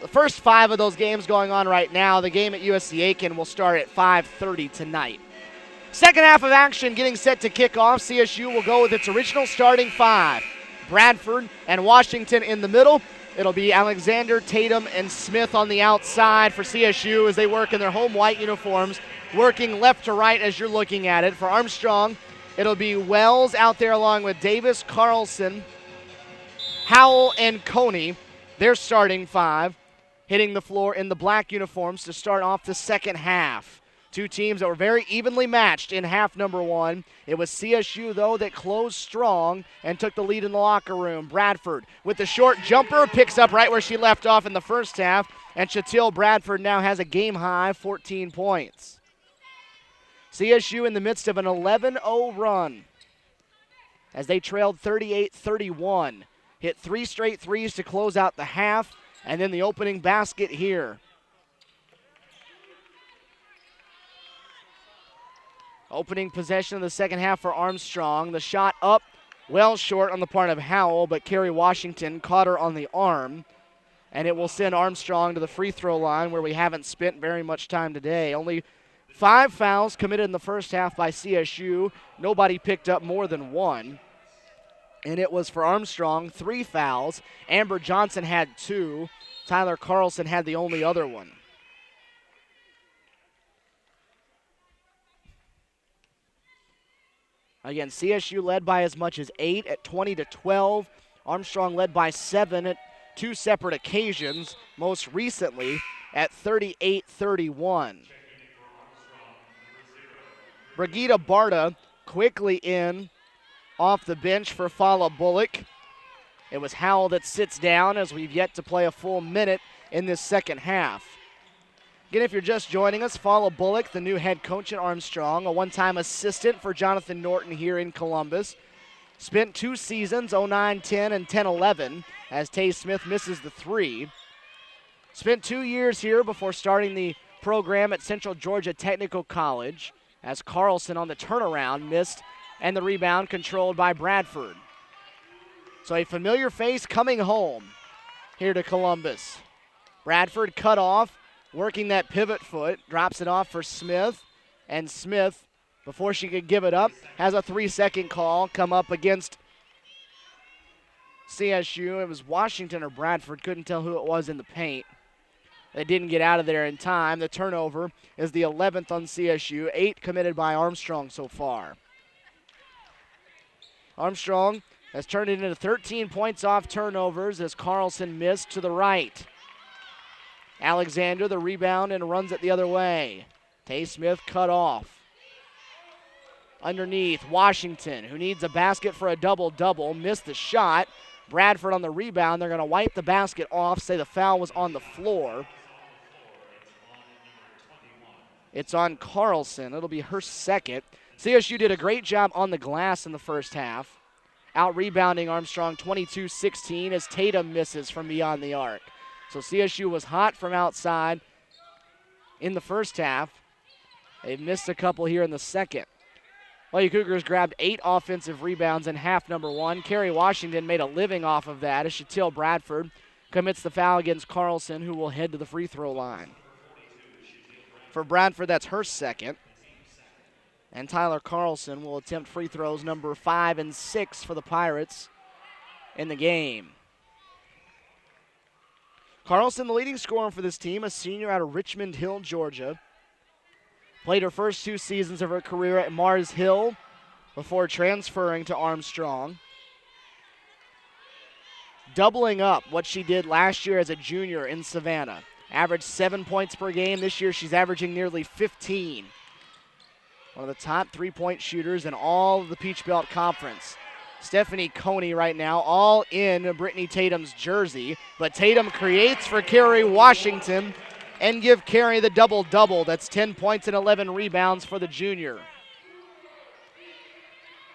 Speaker 1: The first 5 of those games going on right now. The game at USC Aiken will start at 5:30 tonight. Second half of action getting set to kick off. CSU will go with its original starting 5. Bradford and Washington in the middle. It'll be Alexander, Tatum, and Smith on the outside for CSU as they work in their home white uniforms, working left to right as you're looking at it. For Armstrong, it'll be Wells out there along with Davis, Carlson, Howell, and Coney. They're starting 5, hitting the floor in the black uniforms to start off the second half. Two teams that were very evenly matched in half number one. It was CSU, though, that closed strong and took the lead in the locker room. Bradford with the short jumper picks up right where she left off in the first half, and Shatil Bradford now has a game-high 14 points. CSU in the midst of an 11-0 run as they trailed 38-31. Hit 3 straight threes to close out the half, and then the opening basket here. Opening possession of the second half for Armstrong. The shot up, well short on the part of Howell, but Carrie Washington caught her on the arm. And it will send Armstrong to the free throw line where we haven't spent very much time today. Only 5 fouls committed in the first half by CSU. Nobody picked up more than 1. And it was for Armstrong, 3 fouls. Amber Johnson had 2. Tyler Carlson had the only other one. Again, CSU led by as much as 8 at 20-12. Armstrong led by 7 at 2 separate occasions, most recently at 38-31. Brigida Barta quickly in off the bench for Fala Bullock. It was Howell that sits down as we've yet to play a full minute in this second half. Again, if you're just joining us, Fala Bullock, the new head coach at Armstrong, a one-time assistant for Jonathan Norton here in Columbus. Spent 2 seasons, 09-10 and 10-11, as Tay Smith misses the 3. Spent 2 years here before starting the program at Central Georgia Technical College, as Carlson on the turnaround missed, and the rebound controlled by Bradford. So a familiar face coming home here to Columbus. Bradford cut off, working that pivot foot, drops it off for Smith, and Smith, before she could give it up, has a 3-second call come up against CSU. It was Washington or Bradford, couldn't tell who it was in the paint. They didn't get out of there in time. The turnover is the 11th on CSU, 8 committed by Armstrong so far. Armstrong has turned it into 13 points off turnovers as Carlson missed to the right. Alexander, the rebound, and runs it the other way. Tay Smith cut off. Underneath, Washington, who needs a basket for a double-double, missed the shot. Bradford on the rebound. They're going to wipe the basket off, say the foul was on the floor. It's on Carlson. It'll be her second. CSU did a great job on the glass in the first half. Out-rebounding Armstrong 22-16 as Tatum misses from beyond the arc. So CSU was hot from outside in the first half. They've missed a couple here in the second. Lady Cougars grabbed 8 offensive rebounds in half number one. Carrie Washington made a living off of that as Shatil Bradford commits the foul against Carlson, who will head to the free throw line. For Bradford, that's her second. And Tyler Carlson will attempt free throws number 5 and 6 for the Pirates in the game. Carlson, the leading scorer for this team, a senior out of Richmond Hill, Georgia. Played her first 2 seasons of her career at Mars Hill before transferring to Armstrong. Doubling up what she did last year as a junior in Savannah. Averaged 7 points per game. This year she's averaging nearly 15. One of the top 3-point shooters in all of the Peach Belt Conference. Stephanie Coney right now all in Brittany Tatum's jersey, but Tatum creates for Carrie Washington and give Carrie the double-double. That's 10 points and 11 rebounds for the junior.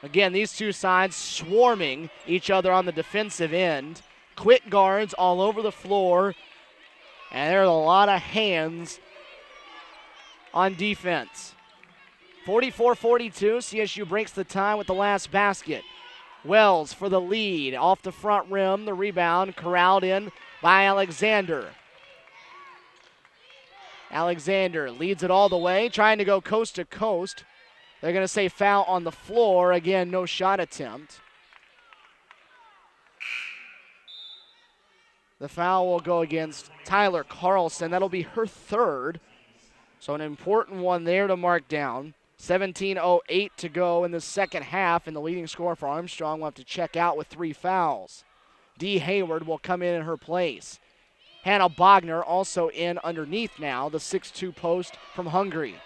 Speaker 1: Again, these two sides swarming each other on the defensive end. Quick guards all over the floor, and there are a lot of hands on defense. 44-42, CSU breaks the tie with the last basket. Wells for the lead, off the front rim, the rebound corralled in by Alexander. Alexander leads it all the way, trying to go coast to coast. They're going to say foul on the floor. Again, no shot attempt. The foul will go against Tyler Carlson. That'll be her third. So an important one there to mark down. 17:08 to go in the second half, and the leading scorer for Armstrong will have to check out with 3 fouls. Dee Hayward will come in her place. Hannah Bogner also in underneath now, the 6'2 post from Hungary.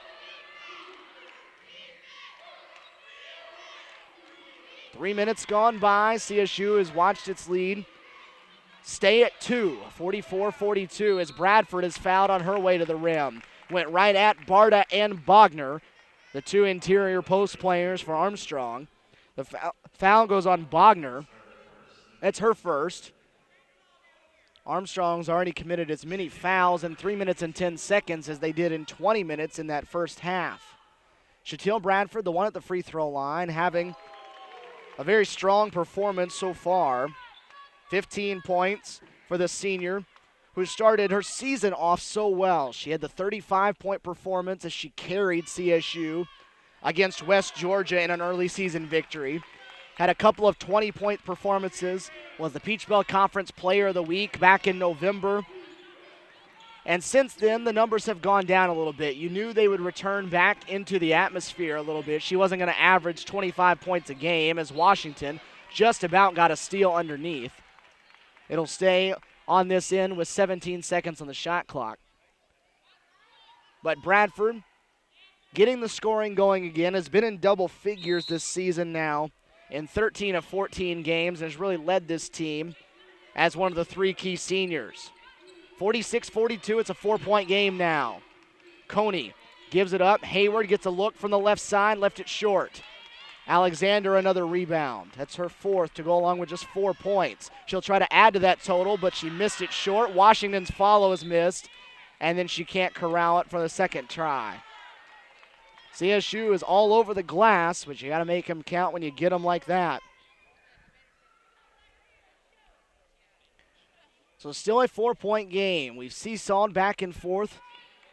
Speaker 1: 3 minutes gone by. CSU has watched its lead stay at 2, 44-42, as Bradford is fouled on her way to the rim. Went right at Barta and Bogner, the two interior post players for Armstrong. The foul goes on Bogner. That's her first. Armstrong's already committed as many fouls in 3 minutes and 10 seconds as they did in 20 minutes in that first half. Shatil Bradford, the one at the free throw line, having a very strong performance so far. 15 points for the senior who started her season off so well. She had the 35-point performance as she carried CSU against West Georgia in an early season victory. Had a couple of 20-point performances, was the Peach Belt Conference Player of the Week back in November. And since then, the numbers have gone down a little bit. You knew they would return back into the atmosphere a little bit. She wasn't going to average 25 points a game as Washington just about got a steal underneath. It'll stay on this end with 17 seconds on the shot clock. But Bradford, getting the scoring going again, has been in double figures this season now in 13 of 14 games and has really led this team as one of the three key seniors. 46-42, it's a 4-point game now. Coney gives it up. Hayward gets a look from the left side, left it short. Alexander, another rebound. That's her fourth to go along with just 4 points. She'll try to add to that total, but she missed it short. Washington's follow is missed, and then she can't corral it for the second try. CSU is all over the glass, but you got to make them count when you get them like that. So still a 4-point game. We've seesawed back and forth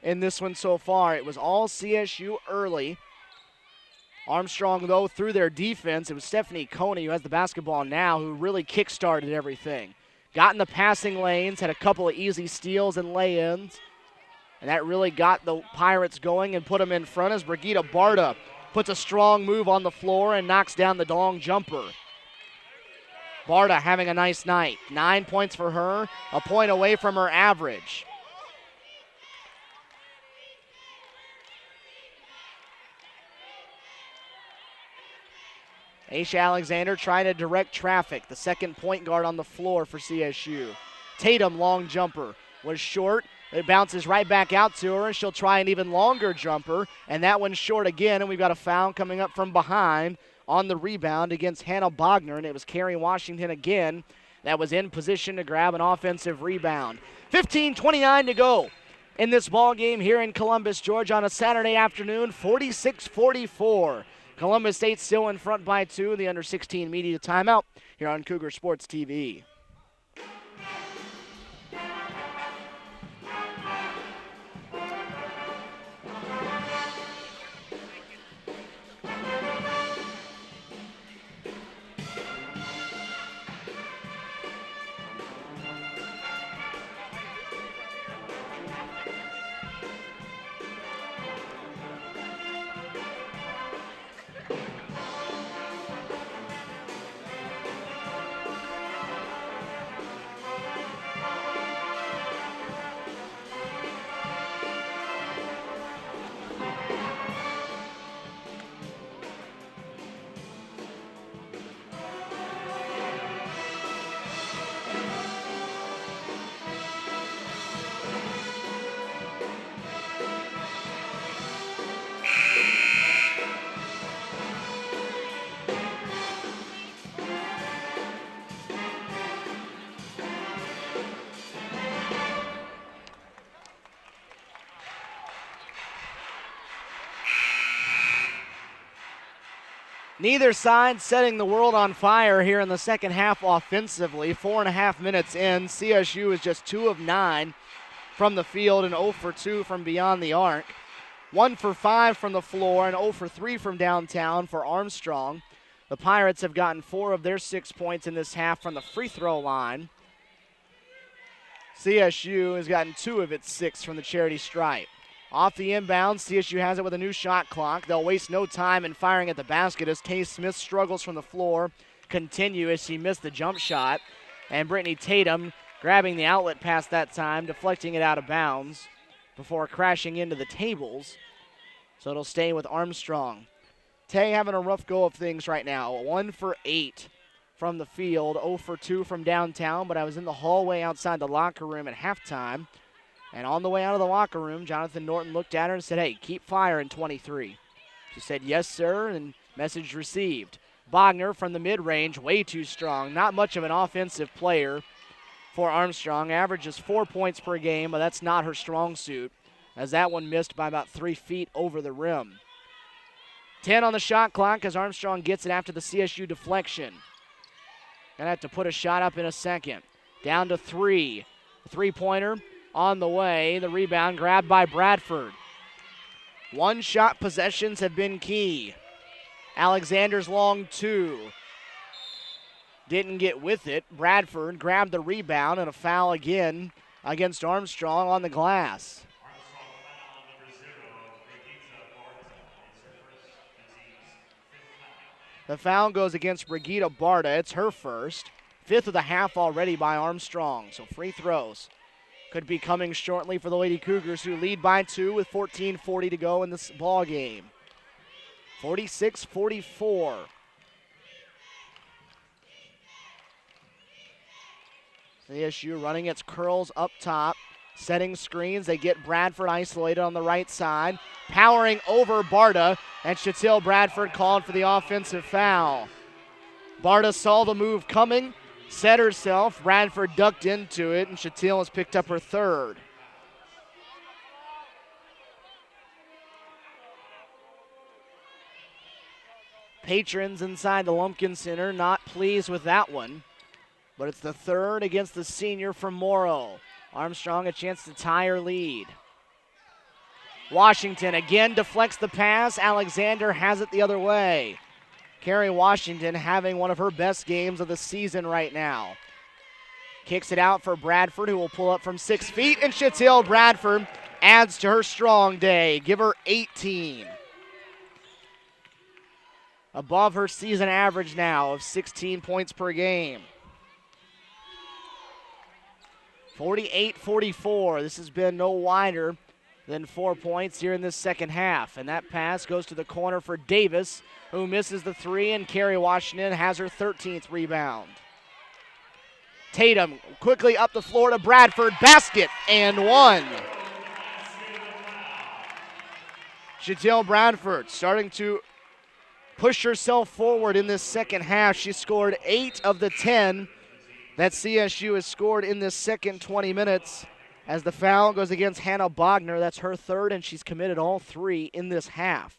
Speaker 1: in this one so far. It was all CSU early. Armstrong, though, through their defense, it was Stephanie Coney, who has the basketball now, who really kick-started everything. Got in the passing lanes, had a couple of easy steals and lay-ins, and that really got the Pirates going and put them in front as Brigitte Barta puts a strong move on the floor and knocks down the long jumper. Barta having a nice night. 9 points for her, a point away from her average. Aisha Alexander trying to direct traffic, the second point guard on the floor for CSU. Tatum, long jumper, was short. It bounces right back out to her, and she'll try an even longer jumper, and that one's short again, and we've got a foul coming up from behind on the rebound against Hannah Bogner, and it was Kerry Washington again that was in position to grab an offensive rebound. 15:29 to go in this ball game here in Columbus, Georgia on a Saturday afternoon, 46-44. Columbus State still in front by 2. The under-16 media timeout here on Cougar Sports TV. Neither side setting the world on fire here in the second half offensively. 4.5 minutes in, CSU is just 2 of 9 from the field and 0 for 2 from beyond the arc. 1 for 5 from the floor and 0 for 3 from downtown for Armstrong. The Pirates have gotten 4 of their 6 points in this half from the free throw line. CSU has gotten 2 of its 6 from the charity stripe. Off the inbound, CSU has it with a new shot clock. They'll waste no time in firing at the basket as Tay Smith struggles from the floor. Continue as she missed the jump shot. And Brittany Tatum grabbing the outlet pass that time, deflecting it out of bounds before crashing into the tables. So it'll stay with Armstrong. Tay having a rough go of things right now. 1 for 8 from the field, 0 for 2 from downtown, but I was in the hallway outside the locker room at halftime. And on the way out of the locker room, Jonathan Norton looked at her and said, hey, keep firing 23. She said, yes, sir, and message received. Bogner from the mid-range, way too strong. Not much of an offensive player for Armstrong. Averages 4 points per game, but that's not her strong suit, as that one missed by about 3 feet over the rim. 10 on the shot clock as Armstrong gets it after the CSU deflection. Gonna have to put a shot up in a second. Down to 3. Three-pointer on the way. The rebound grabbed by Bradford. One-shot possessions have been key. Alexander's long 2. Didn't get with it. Bradford grabbed the rebound and a foul again against Armstrong on the glass. The foul goes against Brigitte Barta. It's her first. 5th of the half already by Armstrong. So free throws could be coming shortly for the Lady Cougars, who lead by 2 with 14:40 to go in this ball game. 46-44. CSU running its curls up top, setting screens. They get Bradford isolated on the right side, powering over Barta, and Shatil Bradford called for the offensive foul. Barta saw the move coming, set herself. Bradford ducked into it, and Shatil has picked up her third. Patrons inside the Lumpkin Center not pleased with that one, but it's the third against the senior from Morrow. Armstrong a chance to tie her lead. Washington again deflects the pass. Alexander has it the other way. Carrie Washington having one of her best games of the season right now. Kicks it out for Bradford, who will pull up from 6 feet, and Shatil Bradford adds to her strong day. Give her 18. Above her season average now of 16 points per game. 48-44. This has been no wider than 4 points here in this second half. And that pass goes to the corner for Davis, who misses the 3, and Carrie Washington has her 13th rebound. Tatum quickly up the floor to Bradford. Basket and one. Shatil Bradford starting to push herself forward in this second half. She scored 8 of the 10 that CSU has scored in this second 20 minutes. As the foul goes against Hannah Bogner, that's her third, and she's committed all 3 in this half.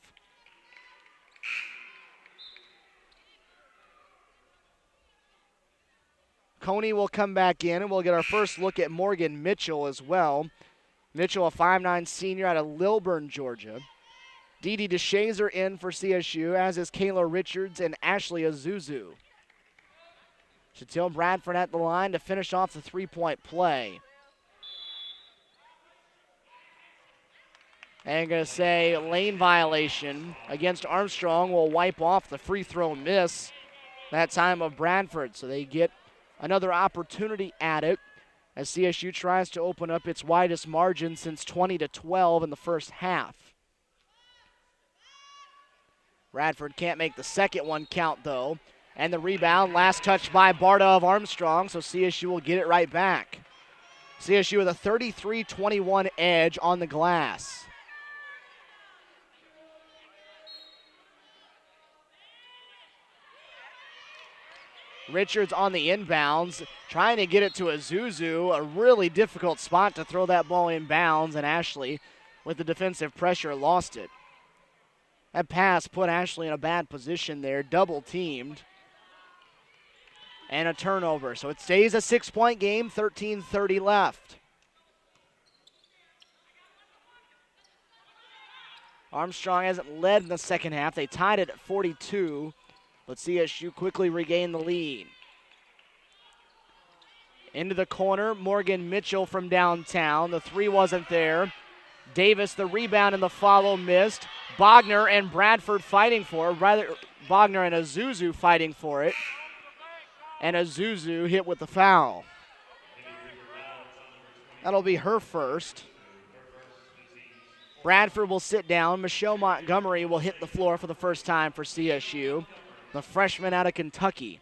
Speaker 1: Coney will come back in, and we'll get our first look at Morgan Mitchell as well. Mitchell, a 5'9 senior out of Lilburn, Georgia. Dee Dee DeShazer in for CSU, as is Kayla Richards and Ashley Azuzu. Shatil Bradford at the line to finish off the three-point play. And I'm going to say lane violation against Armstrong will wipe off the free throw miss that time of Bradford. So they get another opportunity at it as CSU tries to open up its widest margin since 20-12 in the first half. Bradford can't make the second one count, though. And the rebound, last touch by Barta of Armstrong, so CSU will get it right back. CSU with a 33-21 edge on the glass. Richards on the inbounds, trying to get it to Azuzu. A really difficult spot to throw that ball inbounds, and Ashley, with the defensive pressure, lost it. That pass put Ashley in a bad position there, double teamed. And a turnover. So it stays a 6-point game, 13:30 left. Armstrong hasn't led in the second half. They tied it at 42, but CSU quickly regained the lead. Into the corner, Morgan Mitchell from downtown. The 3 wasn't there. Davis, the rebound and the follow missed. Bogner and Bradford fighting for it. Rather, Bogner and Azuzu fighting for it. And Azuzu hit with the foul. That'll be her first. Bradford will sit down. Michelle Montgomery will hit the floor for the first time for CSU, the freshman out of Kentucky.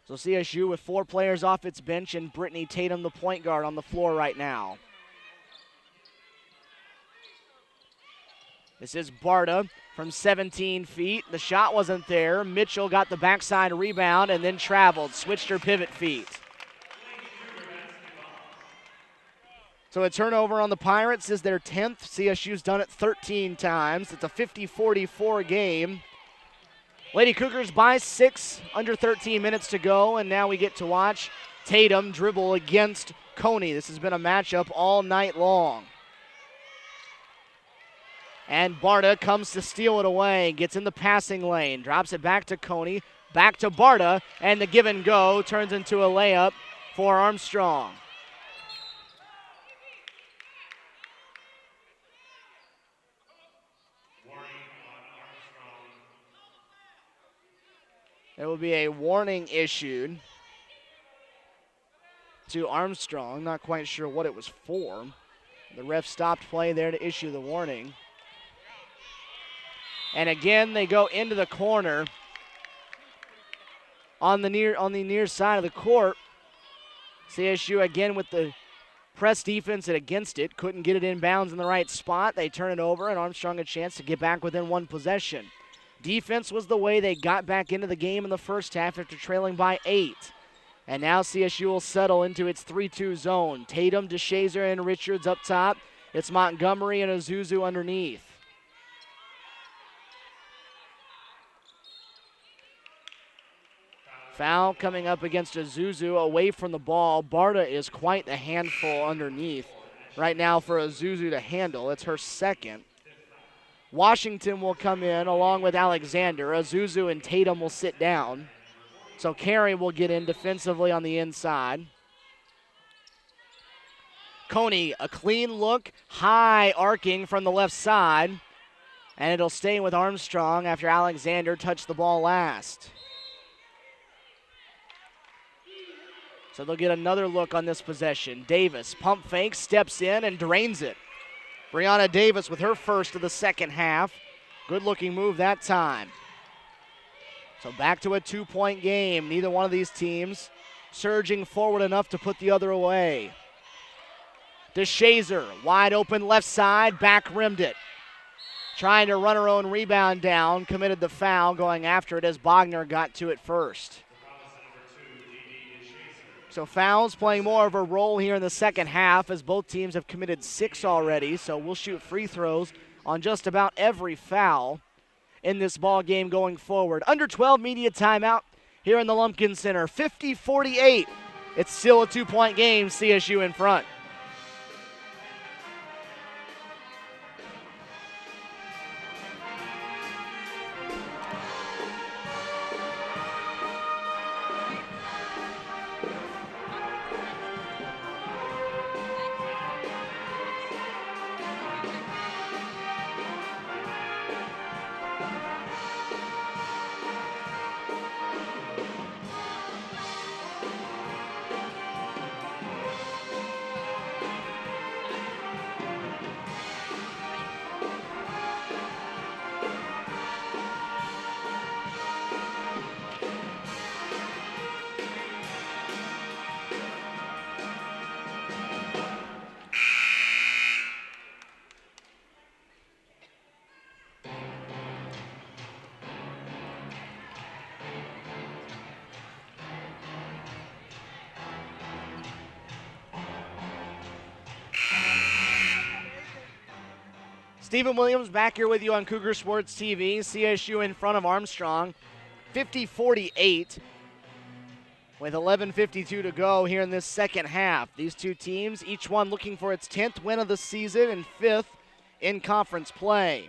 Speaker 1: So CSU with 4 players off its bench and Brittany Tatum, the point guard, on the floor right now. This is Barta from 17 feet. The shot wasn't there. Mitchell got the backside rebound and then traveled, switched her pivot feet. So a turnover on the Pirates is their 10th. CSU's done it 13 times. It's a 50-44 game. Lady Cougars by 6, under 13 minutes to go, and now we get to watch Tatum dribble against Coney. This has been a matchup all night long. And Barta comes to steal it away, gets in the passing lane, drops it back to Coney, back to Barta, and the give and go turns into a layup for Armstrong. There will be a warning issued to Armstrong. Not quite sure what it was for. The ref stopped play there to issue the warning. And again, they go into the corner on the near side of the court. CSU again with the press defense and against it. Couldn't get it in bounds in the right spot. They turn it over, and Armstrong a chance to get back within one possession. Defense was the way they got back into the game in the first half after trailing by 8. And now CSU will settle into its 3-2 zone. Tatum, DeShazer, and Richards up top. It's Montgomery and Azuzu underneath. Foul coming up against Azuzu away from the ball. Barta is quite the handful underneath right now for Azuzu to handle. It's her second. Washington will come in along with Alexander. Azuzu and Tatum will sit down. So Carey will get in defensively on the inside. Coney, a clean look, high arcing from the left side. And it'll stay with Armstrong after Alexander touched the ball last. So they'll get another look on this possession. Davis, pump fake, steps in and drains it. Brianna Davis with her first of the second half. Good looking move that time. So back to a 2-point game. Neither one of these teams surging forward enough to put the other away. DeShazer, wide open left side, back rimmed it. Trying to run her own rebound down, committed the foul, going after it as Bogner got to it first. So fouls playing more of a role here in the second half as both teams have committed 6 already. So we'll shoot free throws on just about every foul in this ball game going forward. Under 12 media timeout here in the Lumpkin Center. 50-48. It's still a 2-point game. CSU in front. Stephen Williams back here with you on Cougar Sports TV. CSU in front of Armstrong, 50-48 with 11:52 to go here in this second half. These two teams, each one looking for its 10th win of the season and 5th in conference play.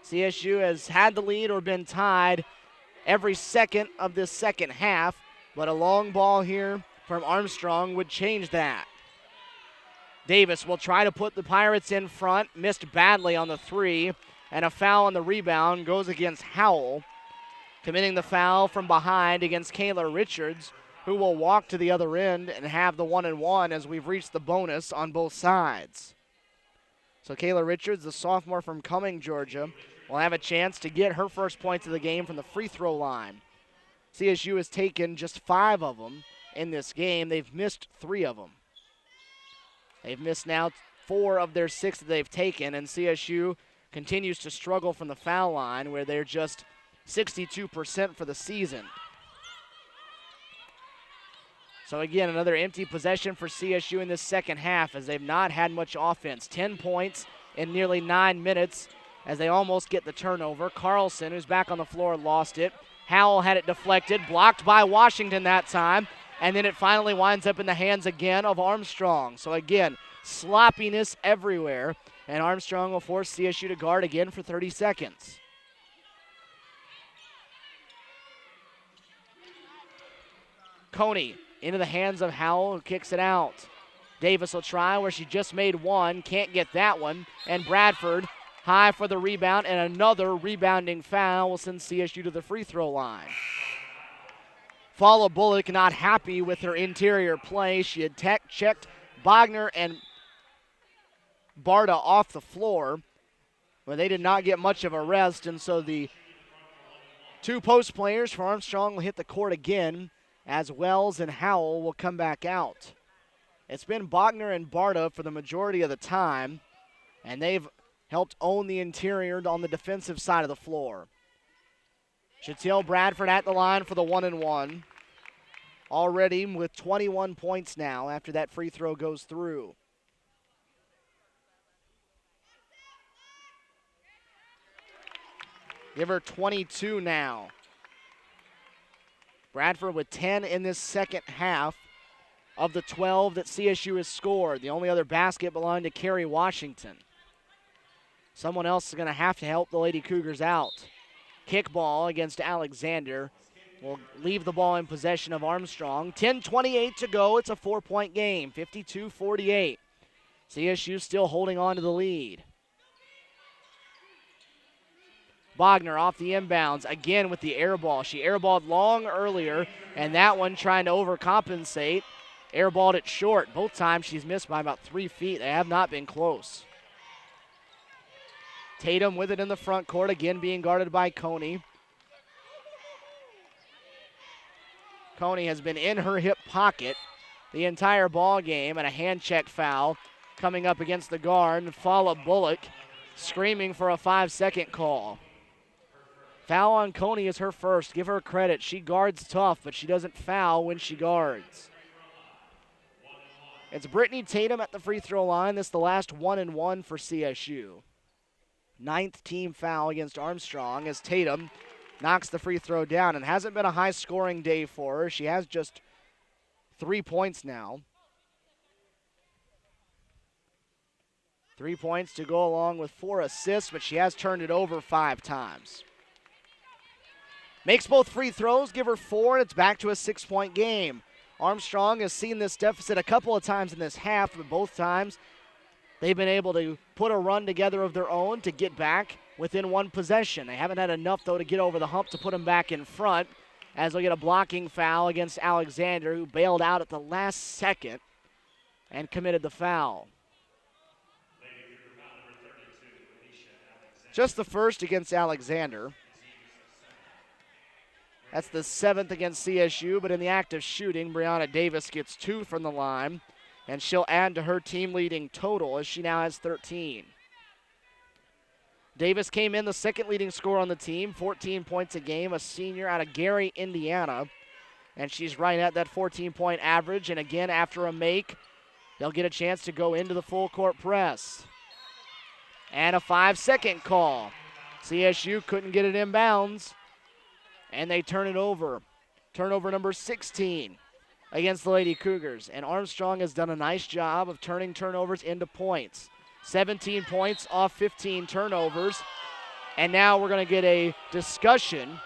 Speaker 1: CSU has had the lead or been tied every second of this second half, but a long ball here from Armstrong would change that. Davis will try to put the Pirates in front, missed badly on the 3, and a foul on the rebound goes against Howell. Committing the foul from behind against Kayla Richards who will walk to the other end and have the 1-1 as we've reached the bonus on both sides. So Kayla Richards, the sophomore from Cumming, Georgia, will have a chance to get her first points of the game from the free throw line. CSU has taken just 5 of them in this game. They've missed 3 of them. They've missed now 4 of their 6 that they've taken, and CSU continues to struggle from the foul line where they're just 62% for the season. So again, another empty possession for CSU in this second half as they've not had much offense. 10 points in nearly 9 minutes as they almost get the turnover. Carlson, who's back on the floor, lost it. Howell had it deflected, blocked by Washington that time, and then it finally winds up in the hands again of Armstrong. So again, sloppiness everywhere, and Armstrong will force CSU to guard again for 30 seconds. Coney into the hands of Howell, who kicks it out. Davis will try where she just made one, can't get that one, and Bradford high for the rebound, and another rebounding foul will send CSU to the free throw line. Fala Bullock not happy with her interior play. She had checked Bogner and Barta off the floor, but they did not get much of a rest, and so the 2 post players for Armstrong will hit the court again as Wells and Howell will come back out. It's been Bogner and Barta for the majority of the time, and they've helped own the interior on the defensive side of the floor. Shatil Bradford at the line for the 1-1. Already with 21 points now after that free throw goes through. Give her 22 now. Bradford with 10 in this second half of the 12 that CSU has scored. The only other basket belonged to Kerry Washington. Someone else is going to have to help the Lady Cougars out. Kickball against Alexander will leave the ball in possession of Armstrong. 10:28 to go. It's a 4-point game, 52-48. CSU still holding on to the lead. Bogner off the inbounds, again with the air ball. She airballed long earlier, and that one trying to overcompensate. Airballed it short. Both times she's missed by about 3 feet. They have not been close. Tatum with it in the front court, again being guarded by Coney. Coney has been in her hip pocket the entire ball game, and a hand check foul coming up against the guard. Fala Bullock screaming for a 5-second call. Foul on Coney is her first. Give her credit. She guards tough, but she doesn't foul when she guards. It's Brittany Tatum at the free throw line. This is the last 1-1 for CSU. 9th team foul against Armstrong as Tatum knocks the free throw down. And hasn't been a high-scoring day for her. She has just 3 points now. 3 points to go along with 4 assists, but she has turned it over 5 times. Makes both free throws, give her 4, and it's back to a 6-point game. Armstrong has seen this deficit a couple of times in this half, but both times they've been able to put a run together of their own to get back within 1 possession. They haven't had enough, though, to get over the hump to put them back in front, as they'll get a blocking foul against Alexander, who bailed out at the last second and committed the foul. Just the first against Alexander. That's the 7th against CSU, but in the act of shooting, Brianna Davis gets 2 from the line, and she'll add to her team-leading total as she now has 13. Davis came in the second leading scorer on the team, 14 points a game, a senior out of Gary, Indiana, and she's right at that 14-point average, and again, after a make, they'll get a chance to go into the full-court press. And a 5-second call. CSU couldn't get it inbounds, and they turn it over. Turnover number 16 against the Lady Cougars. And Armstrong has done a nice job of turning turnovers into points. 17 points off 15 turnovers. And now we're going to get a discussion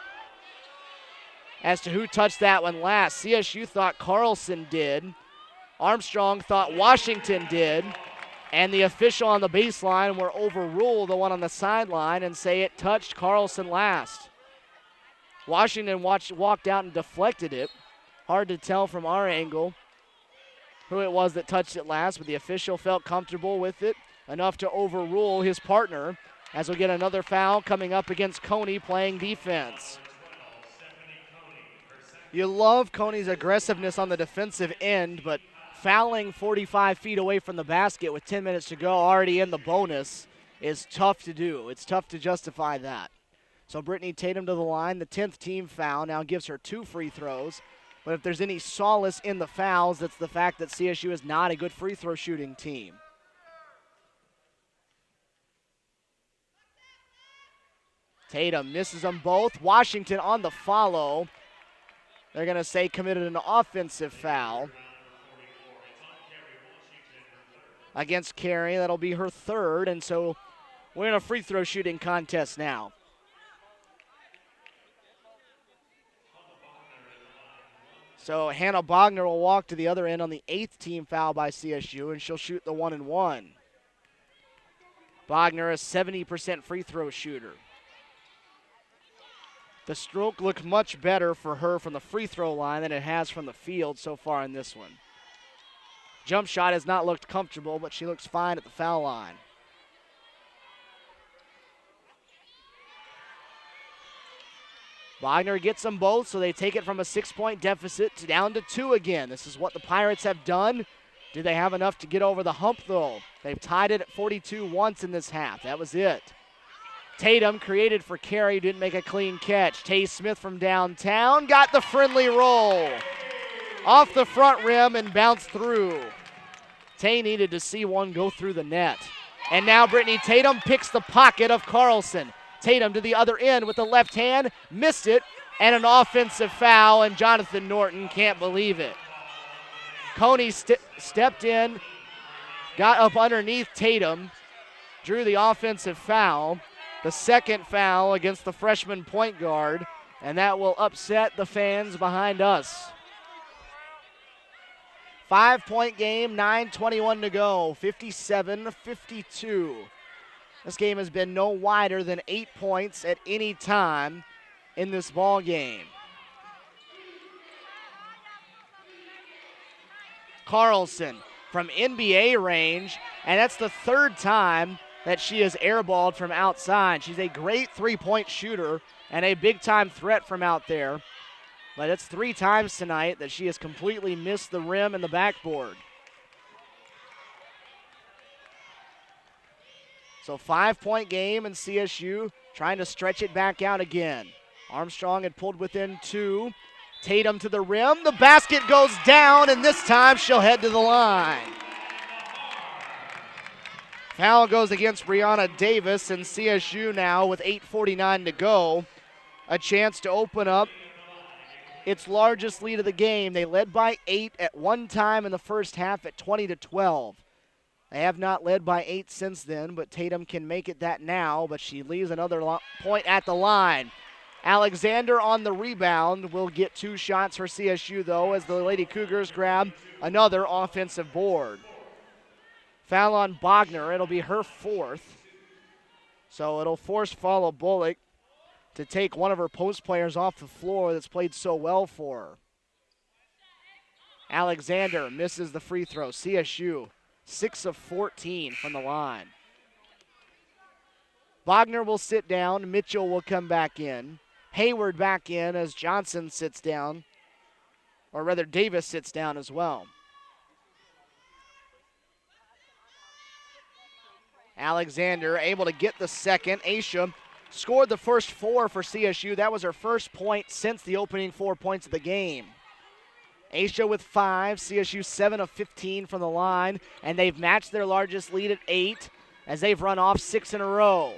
Speaker 1: as to who touched that one last. CSU thought Carlson did. Armstrong thought Washington did. And the official on the baseline will overrule the one on the sideline and say it touched Carlson last. Washington walked out and deflected it. Hard to tell from our angle who it was that touched it last, but the official felt comfortable with it enough to overrule his partner as we get another foul coming up against Coney playing defense. You love Coney's aggressiveness on the defensive end, but fouling 45 feet away from the basket with 10 minutes to go already in the bonus is tough to do. It's tough to justify that. So Brittany Tatum to the line, the 10th team foul, now gives her 2 free throws. But if there's any solace in the fouls, that's the fact that CSU is not a good free throw shooting team. Tatum misses them both. Washington on the follow. They're going to say committed an offensive foul against Carey. That'll be her third, and so we're in a free throw shooting contest now. So Hannah Bogner will walk to the other end on the 8th team foul by CSU, and she'll shoot the 1-and-1. Bogner, a 70% free throw shooter. The stroke looked much better for her from the free throw line than it has from the field so far in this one. Jump shot has not looked comfortable, but she looks fine at the foul line. Bogner gets them both, so they take it from a 6-point deficit to down to 2 again. This is what the Pirates have done. Do they have enough to get over the hump, though? They've tied it at 42 once in this half. That was it. Tatum created for Carey, didn't make a clean catch. Tay Smith from downtown got the friendly roll. Off the front rim and bounced through. Tay needed to see one go through the net. And now Brittany Tatum picks the pocket of Carlson. Tatum to the other end with the left hand, missed it, and an offensive foul, and Jonathan Norton can't believe it. Coney stepped in, got up underneath Tatum, drew the offensive foul, the second foul against the freshman point guard, and that will upset the fans behind us. 5-point game, 9:21 to go, 57-52. This game has been no wider than 8 points at any time in this ball game. Carlson from NBA range, and that's the third time that she has airballed from outside. She's a great three-point shooter and a big-time threat from out there, but it's 3 times tonight that she has completely missed the rim and the backboard. So 5-point game, and CSU trying to stretch it back out again. Armstrong had pulled within 2. Tatum to the rim. The basket goes down, and this time she'll head to the line. Foul goes against Brianna Davis, and CSU now with 8:49 to go. A chance to open up its largest lead of the game. They led by 8 at one time in the first half at 20-12. They have not led by 8 since then, but Tatum can make it that now, but she leaves another point at the line. Alexander on the rebound will get 2 shots for CSU, though, as the Lady Cougars grab another offensive board. Foul on Bogner. It'll be her 4th. So it'll force Follow Bullock to take one of her post players off the floor that's played so well for her. Alexander misses the free throw. CSU 6 of 14 from the line. Bogner will sit down. Mitchell will come back in. Hayward back in as Johnson sits down. Or rather, Davis sits down as well. Alexander able to get the second. Aisha scored the first 4 for CSU. That was her first point since the opening 4 points of the game. Aisha with 5, CSU 7 of 15 from the line, and they've matched their largest lead at 8 as they've run off 6 in a row.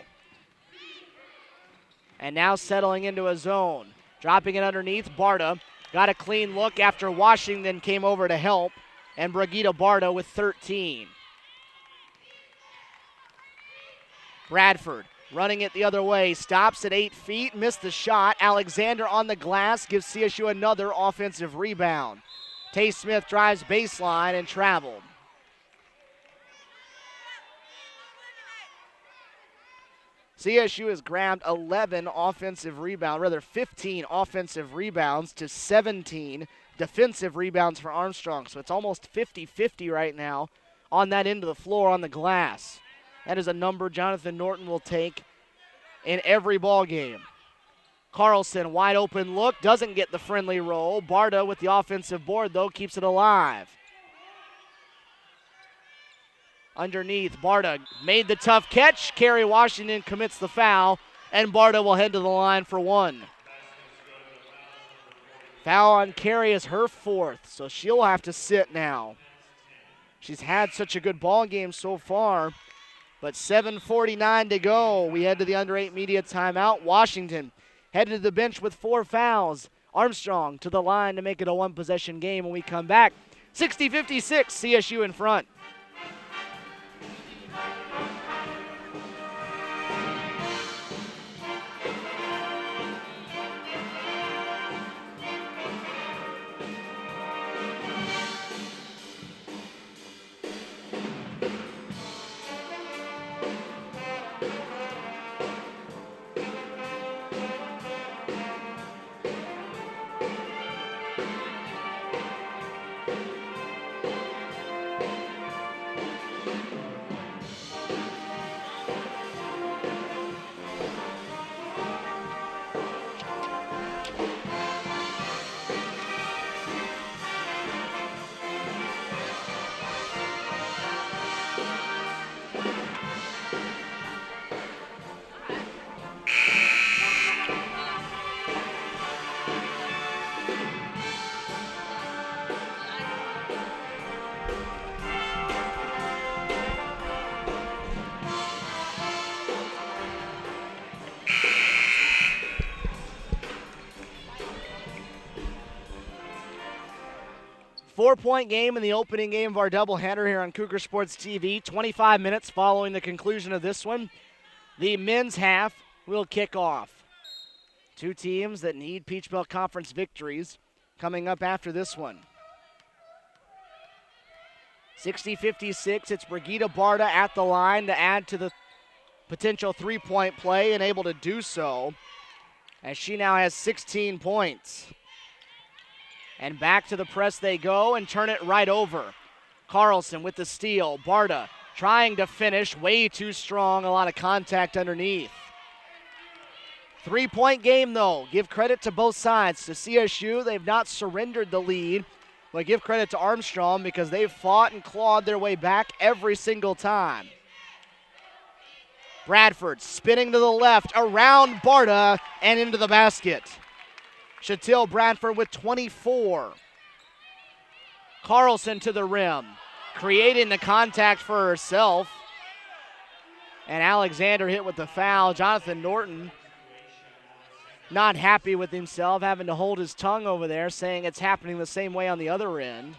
Speaker 1: And now settling into a zone. Dropping it underneath, Barta got a clean look after Washington came over to help, and Brigitte Barta with 13. Bradford running it the other way, stops at 8 feet, missed the shot. Alexander on the glass gives CSU another offensive rebound. Tay Smith drives baseline and traveled. CSU has grabbed 15 offensive rebounds to 17 defensive rebounds for Armstrong. So it's almost 50-50 right now on that end of the floor on the glass. That is a number Jonathan Norton will take in every ball game. Carlson, wide open look, doesn't get the friendly roll. Barta with the offensive board, though, keeps it alive. Underneath, Barta made the tough catch. Kerry Washington commits the foul, and Barta will head to the line for one. Foul on Kerry is her fourth, so she'll have to sit now. She's had such a good ball game so far, but 7:49 to go. We head to the under 8 media timeout. Washington headed to the bench with 4 fouls. Armstrong to the line to make it a one-possession game when we come back. 60-56, CSU in front. 4-point game in the opening game of our doubleheader here on Cougar Sports TV. 25 minutes following the conclusion of this one. The men's half will kick off. Two teams that need Peach Belt Conference victories coming up after this one. 60-56, it's Brigitte Barta at the line to add to the potential three-point play, and able to do so as she now has 16 points. And back to the press they go and turn it right over. Carlson with the steal. Barta trying to finish, way too strong, a lot of contact underneath. 3-point game though. Give credit to both sides. To CSU, they've not surrendered the lead, but give credit to Armstrong because they've fought and clawed their way back every single time. Bradford spinning to the left, around Barta, and into the basket. Shatil Bradford with 24. Carlson to the rim, creating the contact for herself. And Alexander hit with the foul. Jonathan Norton not happy with himself, having to hold his tongue over there, saying it's happening the same way on the other end.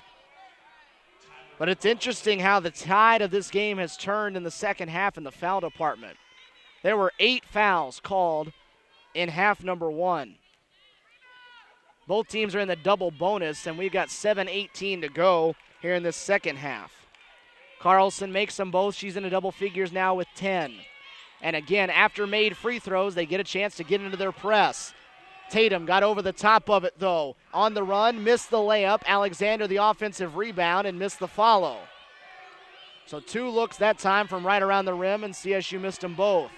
Speaker 1: But it's interesting how the tide of this game has turned in the second half in the foul department. There were 8 fouls called in half number 1. Both teams are in the double bonus, and we've got 7:18 to go here in this second half. Carlson makes them both. She's in the double figures now with 10. And again, after made free throws, they get a chance to get into their press. Tatum got over the top of it, though. On the run, missed the layup. Alexander the offensive rebound and missed the follow. So 2 looks that time from right around the rim, and CSU missed them both.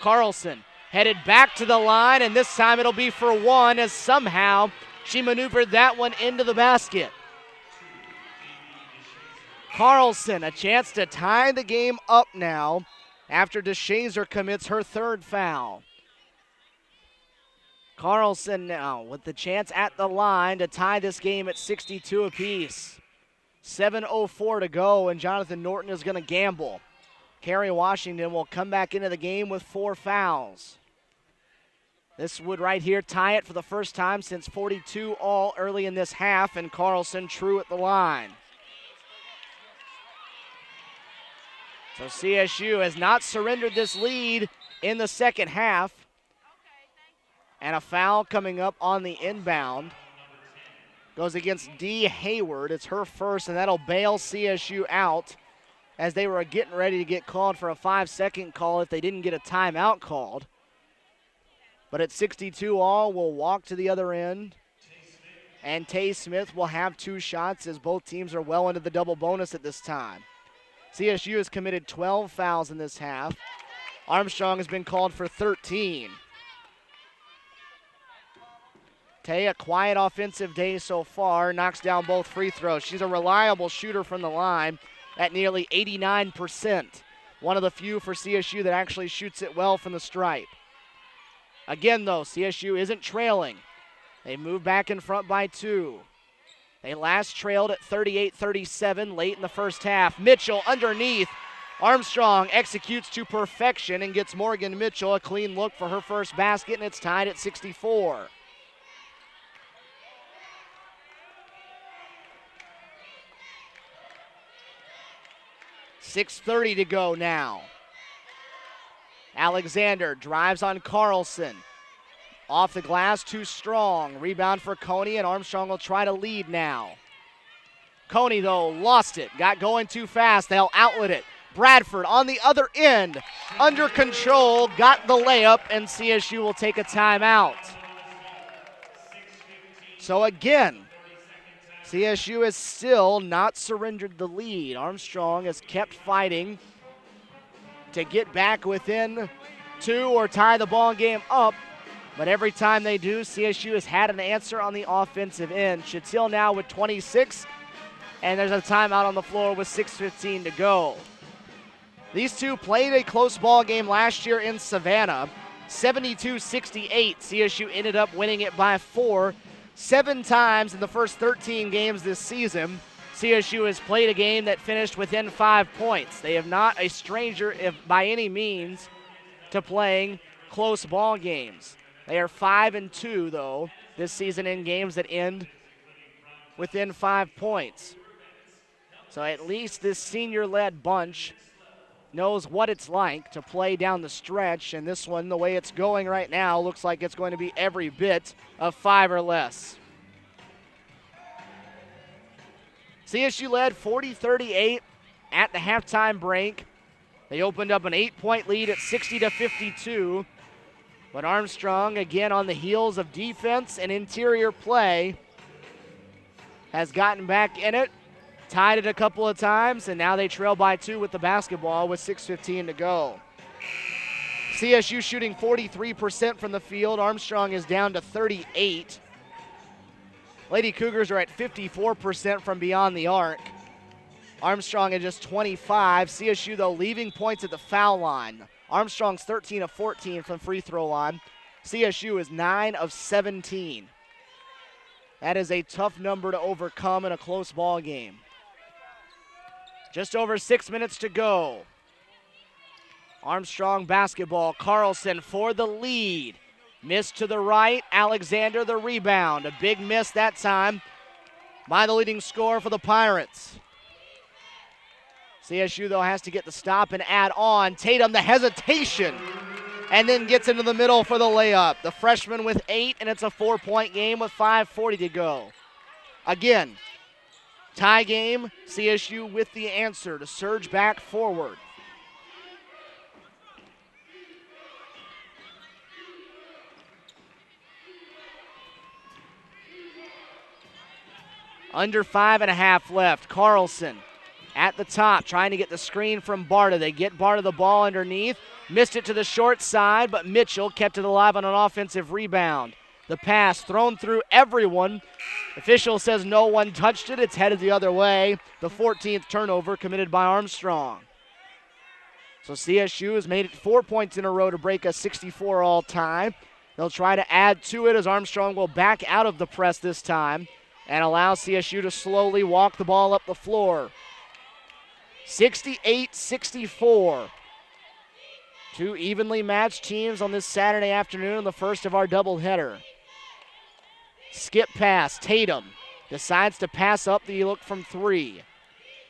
Speaker 1: Carlson headed back to the line, and this time it'll be for 1 as somehow she maneuvered that one into the basket. Carlson, a chance to tie the game up now after DeShazer commits her 3rd foul. Carlson now with the chance at the line to tie this game at 62 apiece. 7:04 to go, and Jonathan Norton is going to gamble. Kerry Washington will come back into the game with 4 fouls. This would right here tie it for the first time since 42 all early in this half, and Carlson true at the line. So CSU has not surrendered this lead in the second half. And a foul coming up on the inbound. Goes against Dee Hayward. It's her first, and that'll bail CSU out as they were getting ready to get called for a 5-second call if they didn't get a timeout called. But at 62 all, we'll walk to the other end And Tay Smith will have 2 shots as both teams are well into the double bonus at this time. CSU has committed 12 fouls in this half. Armstrong has been called for 13. Tay, a quiet offensive day so far, knocks down both free throws. She's a reliable shooter from the line at nearly 89%. One of the few for CSU that actually shoots it well from the stripe. Again, though, CSU isn't trailing. They move back in front by 2. They last trailed at 38-37 late in the first half. Mitchell underneath. Armstrong executes to perfection and gets Morgan Mitchell a clean look for her first basket, and it's tied at 64. .6:30 to go now. Alexander drives on Carlson. Off the glass, too strong. Rebound for Coney, and Armstrong will try to lead now. Coney, though, lost it. Got going too fast. They'll outlet it. Bradford on the other end. Under control, got the layup, and CSU will take a timeout. So again, CSU has still not surrendered the lead. Armstrong has kept fighting to get back within 2 or tie the ball game up. But every time they do, CSU has had an answer on the offensive end. Chattil now with 26, and there's a timeout on the floor with 6:15 to go. These two played a close ball game last year in Savannah. 72-68. CSU ended up winning it by 4. 7 times in the first 13 games this season, CSU has played a game that finished within 5 points. They have not a stranger, if by any means, to playing close ball games. They are 5-2, though, this season in games that end within 5 points. So at least this senior-led bunch knows what it's like to play down the stretch, and this one, the way it's going right now, looks like it's going to be every bit of 5 or less. CSU led 40-38 at the halftime break. They opened up an 8-point lead at 60-52, but Armstrong, again on the heels of defense and interior play, has gotten back in it. Tied it a couple of times, and now they trail by 2 with the basketball with 6:15 to go. CSU shooting 43% from the field. Armstrong is down to 38. Lady Cougars are at 54% from beyond the arc. Armstrong at just 25. CSU, though, leaving points at the foul line. Armstrong's 13 of 14 from free throw line. CSU is 9 of 17. That is a tough number to overcome in a close ball game. Just over 6 minutes to go. Armstrong basketball. Carlson for the lead. Miss to the right. Alexander the rebound. A big miss that time by the leading scorer for the Pirates. CSU, though, has to get the stop and add on. Tatum, the hesitation, and then gets into the middle for the layup. The freshman with 8, and it's a 4-point game with 5:40 to go. Again, tie game, CSU with the answer to surge back forward. Under 5.5 left. Carlson at the top, trying to get the screen from Barta. They get Barta the ball underneath. Missed it to the short side, but Mitchell kept it alive on an offensive rebound. The pass thrown through everyone. Official says no one touched it. It's headed the other way. The 14th turnover committed by Armstrong. So CSU has made it 4 points in a row to break a 64 all time. They'll try to add to it as Armstrong will back out of the press this time and allow CSU to slowly walk the ball up the floor. 68-64. Two evenly matched teams on this Saturday afternoon, the first of our doubleheader. Skip pass, Tatum decides to pass up the look from 3.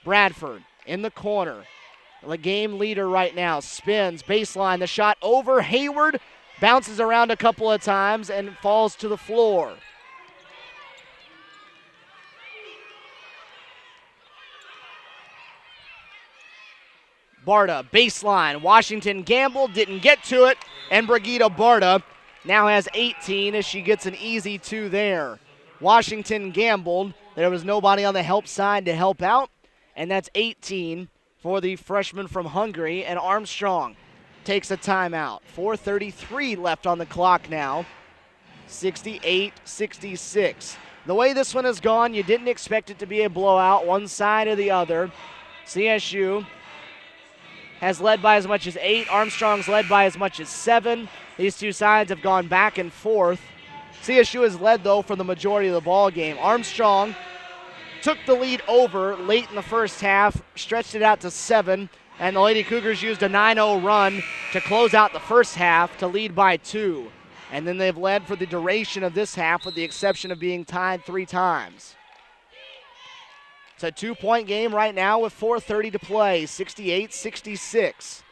Speaker 1: Bradford in the corner. The game leader right now, spins, baseline, the shot over Hayward, bounces around a couple of times and falls to the floor. Barta, baseline. Washington Gamble didn't get to it, and Brigitte Barta now has 18 as she gets an easy 2 there. Washington gambled. There was nobody on the help side to help out, and that's 18 for the freshman from Hungary, and Armstrong takes a timeout. 4:33 left on the clock now. 68-66. The way this one has gone, you didn't expect it to be a blowout, one side or the other. CSU has led by as much as 8. Armstrong's led by as much as 7. These two sides have gone back and forth. CSU has led, though, for the majority of the ball game. Armstrong took the lead over late in the first half, stretched it out to 7, and the Lady Cougars used a 9-0 run to close out the first half to lead by 2. And then they've led for the duration of this half, with the exception of being tied 3 times. It's a 2-point game right now with 4:30 to play, 68-66.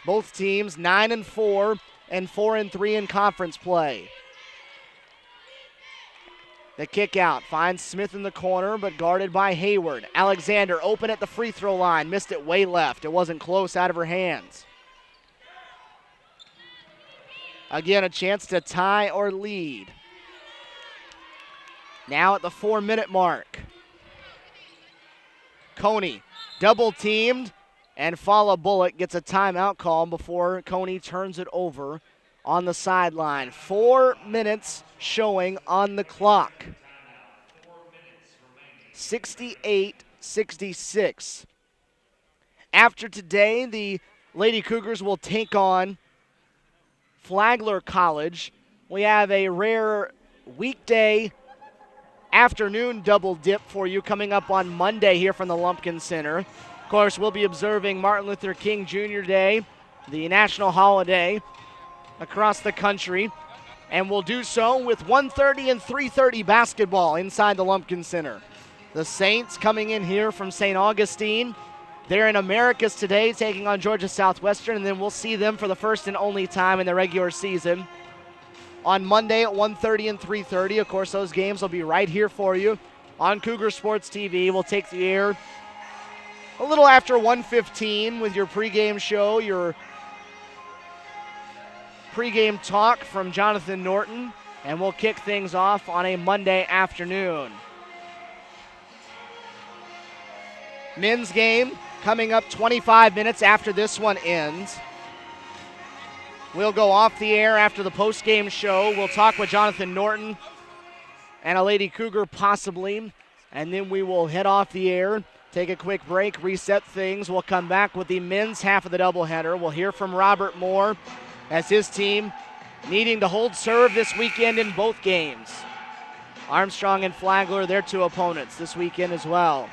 Speaker 1: Both teams 9-4 and 4-3 in conference play. The kick out finds Smith in the corner, but guarded by Hayward. Alexander open at the free throw line, missed it way left. It wasn't close, out of her hands. Again, a chance to tie or lead. Now at the 4-minute mark. Coney double teamed, and Fala Bullock gets a timeout call before Coney turns it over on the sideline. 4 minutes showing on the clock. 68-66. After today, the Lady Cougars will take on Flagler College. We have a rare weekday afternoon double dip for you coming up on Monday here from the Lumpkin Center. Of course, we'll be observing Martin Luther King Jr. Day, the national holiday across the country, and we'll do so with 1:30 and 3:30 basketball inside the Lumpkin Center. The Saints coming in here from St. Augustine. They're in Americas today, taking on Georgia Southwestern, and then we'll see them for the first and only time in the regular season on Monday at 1:30 and 3:30. Of course, those games will be right here for you on Cougar Sports TV. We'll take the air a little after 1:15 with your pregame show, your pregame talk from Jonathan Norton, and we'll kick things off on a Monday afternoon. Men's game coming up 25 minutes after this one ends. We'll go off the air after the post-game show. We'll talk with Jonathan Norton and a Lady Cougar possibly, and then we will head off the air, take a quick break, reset things. We'll come back with the men's half of the doubleheader. We'll hear from Robert Moore as his team needing to hold serve this weekend in both games. Armstrong and Flagler, their two opponents this weekend as well.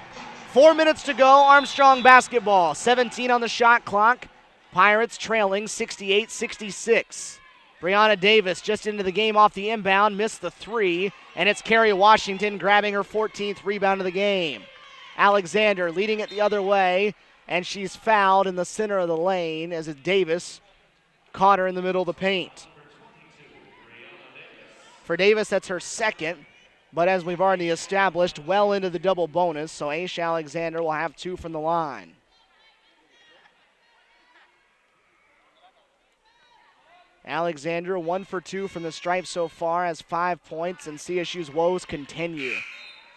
Speaker 1: 4 minutes to go, Armstrong basketball. 17 on the shot clock. Pirates trailing 68-66. Brianna Davis just into the game off the inbound, missed the 3, and it's Kerry Washington grabbing her 14th rebound of the game. Alexander leading it the other way, and she's fouled in the center of the lane as Davis caught her in the middle of the paint. For Davis, that's her second, but as we've already established, well into the double bonus, so Aish Alexander will have 2 from the line. Alexander 1 for 2 from the stripe so far, has 5 points, and CSU's woes continue.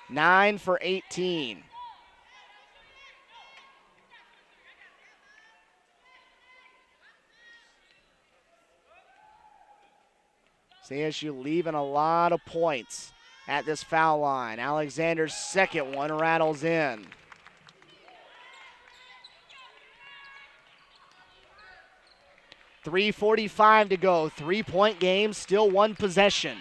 Speaker 1: 9 for 18. CSU leaving a lot of points at this foul line. Alexander's second one rattles in. .345 to go. 3-point game, still one possession.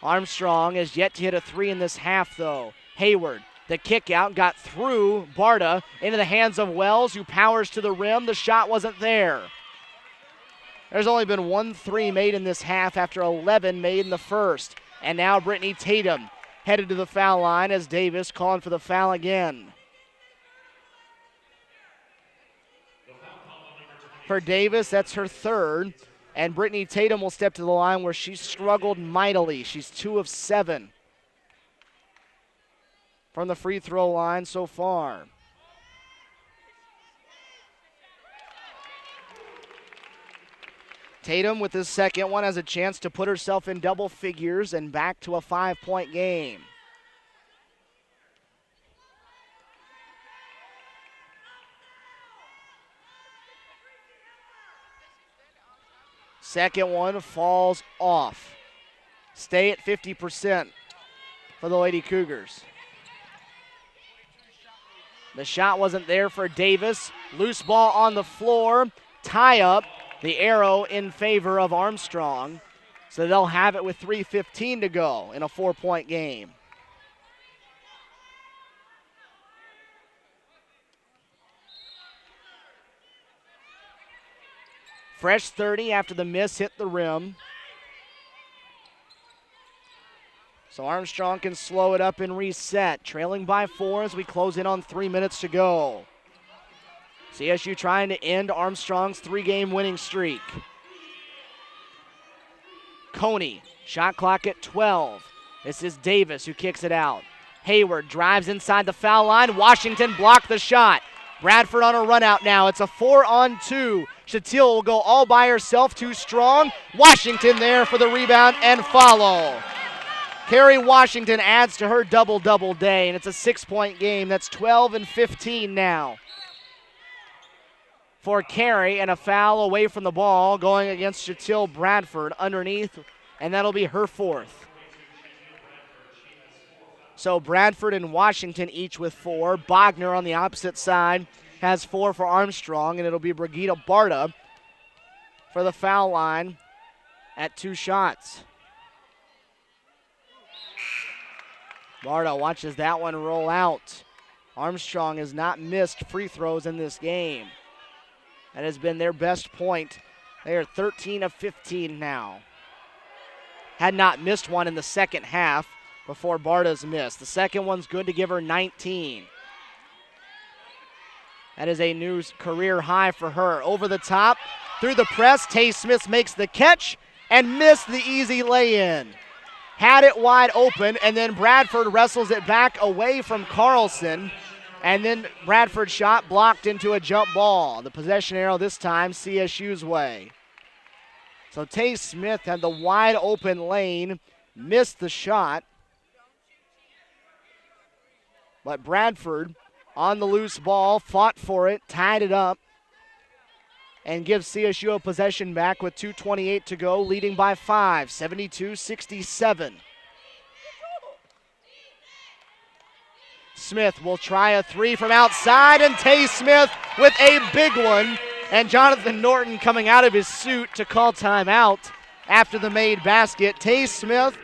Speaker 1: Armstrong has yet to hit a 3 in this half, though. Hayward, the kick out, got through Barta into the hands of Wells, who powers to the rim. The shot wasn't there. There's only been 1 3 made in this half after 11 made in the first. And now Brittany Tatum headed to the foul line as Davis calling for the foul again. For Davis, that's her third. And Brittany Tatum will step to the line where she struggled mightily. She's 2 of 7 from the free throw line so far. Tatum with his second one has a chance to put herself in double figures and back to a 5-point game. Second one falls off. Stay at 50% for the Lady Cougars. The shot wasn't there for Davis. Loose ball on the floor. Tie up. The arrow in favor of Armstrong. So they'll have it with 3:15 to go in a 4-point game. Fresh 30 after the miss hit the rim. So Armstrong can slow it up and reset. Trailing by 4 as we close in on 3 minutes to go. CSU trying to end Armstrong's 3-game winning streak. Coney, shot clock at 12. This is Davis who kicks it out. Hayward drives inside the foul line. Washington blocked the shot. Bradford on a run out now. It's a 4-on-2. Shatil will go all by herself, too strong. Washington there for the rebound and follow. Carrie Washington adds to her double-double day, and it's a 6-point game. That's 12 and 15 now for Carrie, and a foul away from the ball going against Shatil Bradford underneath, and that'll be her 4th. So Bradford and Washington each with 4. Bogner on the opposite side has 4 for Armstrong, and it'll be Brigitte Barta for the foul line at 2 shots. Barta watches that one roll out. Armstrong has not missed free throws in this game. That has been their best point. They are 13 of 15 now. Had not missed one in the second half before Barta's miss. The second one's good to give her 19. That is a new career high for her. Over the top, through the press, Tay Smith makes the catch and missed the easy lay-in. Had it wide open, and then Bradford wrestles it back away from Carlson, and then Bradford's shot blocked into a jump ball. The possession arrow this time CSU's way. So Tay Smith had the wide open lane, missed the shot, but Bradford on the loose ball, fought for it, tied it up, and gives CSU a possession back with 2:28 to go, leading by 5, 72-67. Smith will try a 3 from outside, and Tay Smith with a big one, and Jonathan Norton coming out of his suit to call timeout after the made basket. Tay Smith,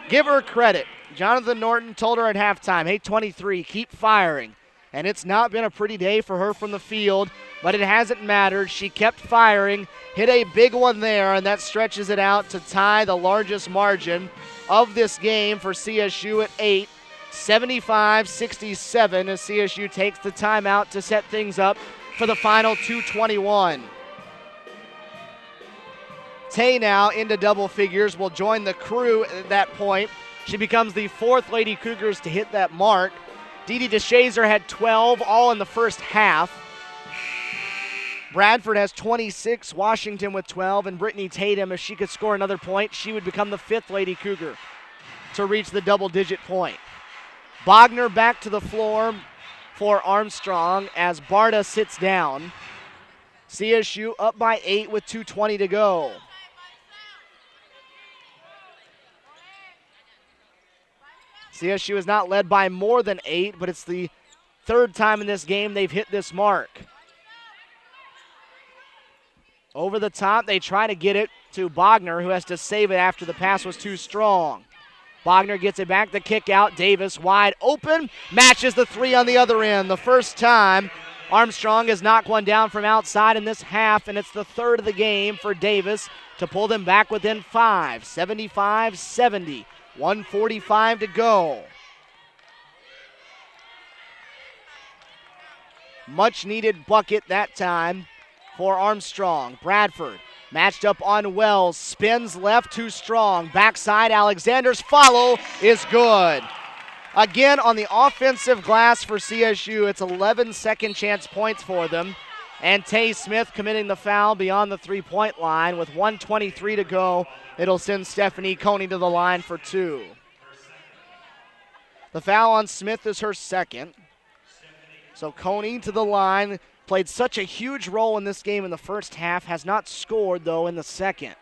Speaker 1: give her credit. Jonathan Norton told her at halftime, hey, 23, keep firing. And it's not been a pretty day for her from the field, but it hasn't mattered. She kept firing, hit a big one there, and that stretches it out to tie the largest margin of this game for CSU at 8, 75-67, as CSU takes the timeout to set things up for the final 2:21. Tay now into double figures, will join the crew at that point. She becomes the 4th Lady Cougars to hit that mark. Dee DeShazer had 12, all in the first half. Bradford has 26, Washington with 12, and Brittany Tatum, if she could score another point, she would become the 5th Lady Cougar to reach the double-digit point. Bogner back to the floor for Armstrong as Barta sits down. CSU up by 8 with 2:20 to go. CSU is not led by more than 8, but it's the 3rd time in this game they've hit this mark. Over the top, they try to get it to Bogner, who has to save it after the pass was too strong. Bogner gets it back, the kick out. Davis wide open, matches the 3 on the other end. The first time Armstrong has knocked one down from outside in this half, and it's the 3rd of the game for Davis to pull them back within 5, 75-70. 1:45 to go. Much needed bucket that time for Armstrong. Bradford matched up on Wells. Spins left, too strong. Backside, Alexander's follow is good. Again, on the offensive glass for CSU, it's 11 second chance points for them. And Tay Smith committing the foul beyond the three-point line. With 1:23 to go, it'll send Stephanie Coney to the line for 2. The foul on Smith is her second. So Coney to the line, played such a huge role in this game in the first half, has not scored, though, in the second.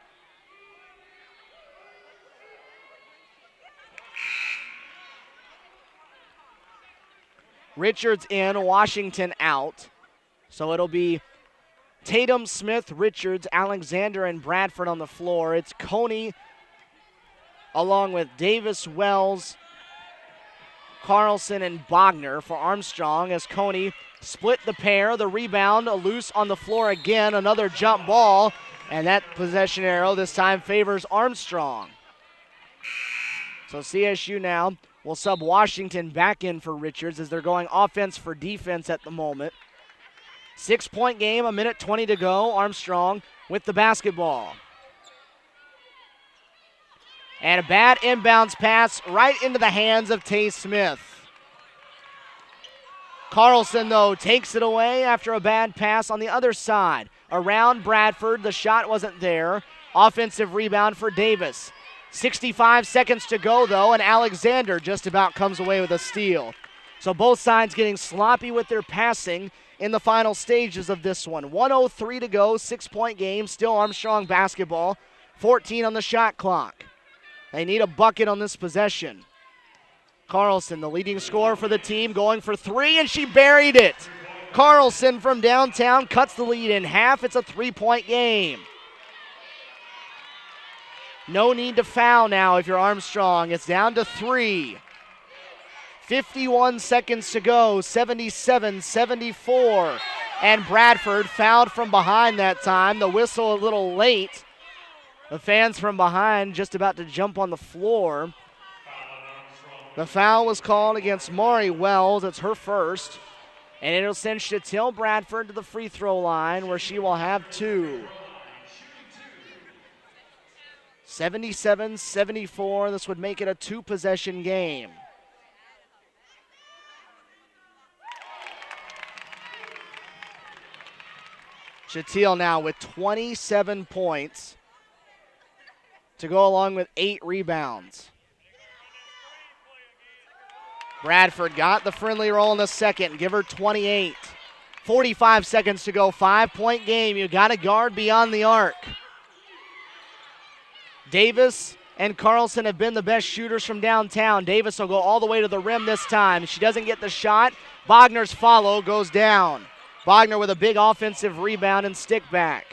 Speaker 1: Richards in, Washington out. So it'll be Tatum, Smith, Richards, Alexander, and Bradford on the floor. It's Coney along with Davis, Wells, Carlson, and Bogner for Armstrong as Coney split the pair. The rebound loose on the floor again. Another jump ball, and that possession arrow this time favors Armstrong. So CSU now will sub Washington back in for Richards as they're going offense for defense at the moment. 6-point game, 1:20 to go. Armstrong with the basketball. And a bad inbounds pass right into the hands of Tay Smith. Carlson, though, takes it away after a bad pass on the other side. Around Bradford, the shot wasn't there. Offensive rebound for Davis. 65 seconds to go, though, and Alexander just about comes away with a steal. So both sides getting sloppy with their passing in the final stages of this one. 1:03 to go, 6-point game, still Armstrong basketball. 14 on the shot clock. They need a bucket on this possession. Carlson, the leading scorer for the team, going for 3, and she buried it. Carlson from downtown cuts the lead in half. It's a 3-point game. No need to foul now if you're Armstrong. It's down to 3. 51 seconds to go, 77-74. And Bradford fouled from behind that time. The whistle a little late. The fans from behind just about to jump on the floor. The foul was called against Maury Wells. It's her first. And it'll send Shatil Bradford to the free throw line where she will have 2. 77-74. This would make it a 2-possession game. Shatil now with 27 points to go along with 8 rebounds. Bradford got the friendly roll in the second. Give her 28. 45 seconds to go. 5-point game. You got to guard beyond the arc. Davis and Carlson have been the best shooters from downtown. Davis will go all the way to the rim this time. She doesn't get the shot. Bogner's follow goes down. Bogner with a big offensive rebound and stick back.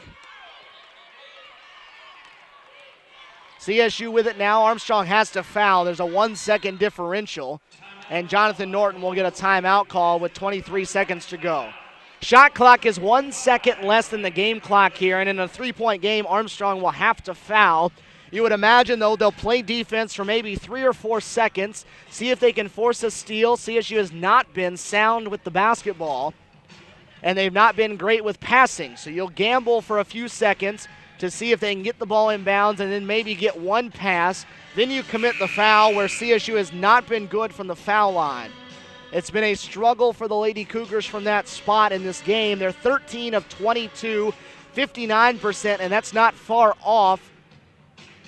Speaker 1: CSU with it now. Armstrong has to foul. There's a 1-second differential. And Jonathan Norton will get a timeout call with 23 seconds to go. Shot clock is 1 second less than the game clock here. And in a 3-point game, Armstrong will have to foul. You would imagine, though, they'll play defense for maybe 3 or 4 seconds, see if they can force a steal. CSU has not been sound with the basketball, and they've not been great with passing. So you'll gamble for a few seconds to see if they can get the ball in bounds and then maybe get one pass. Then you commit the foul where CSU has not been good from the foul line. It's been a struggle for the Lady Cougars from that spot in this game. They're 13 of 22, 59%, and that's not far off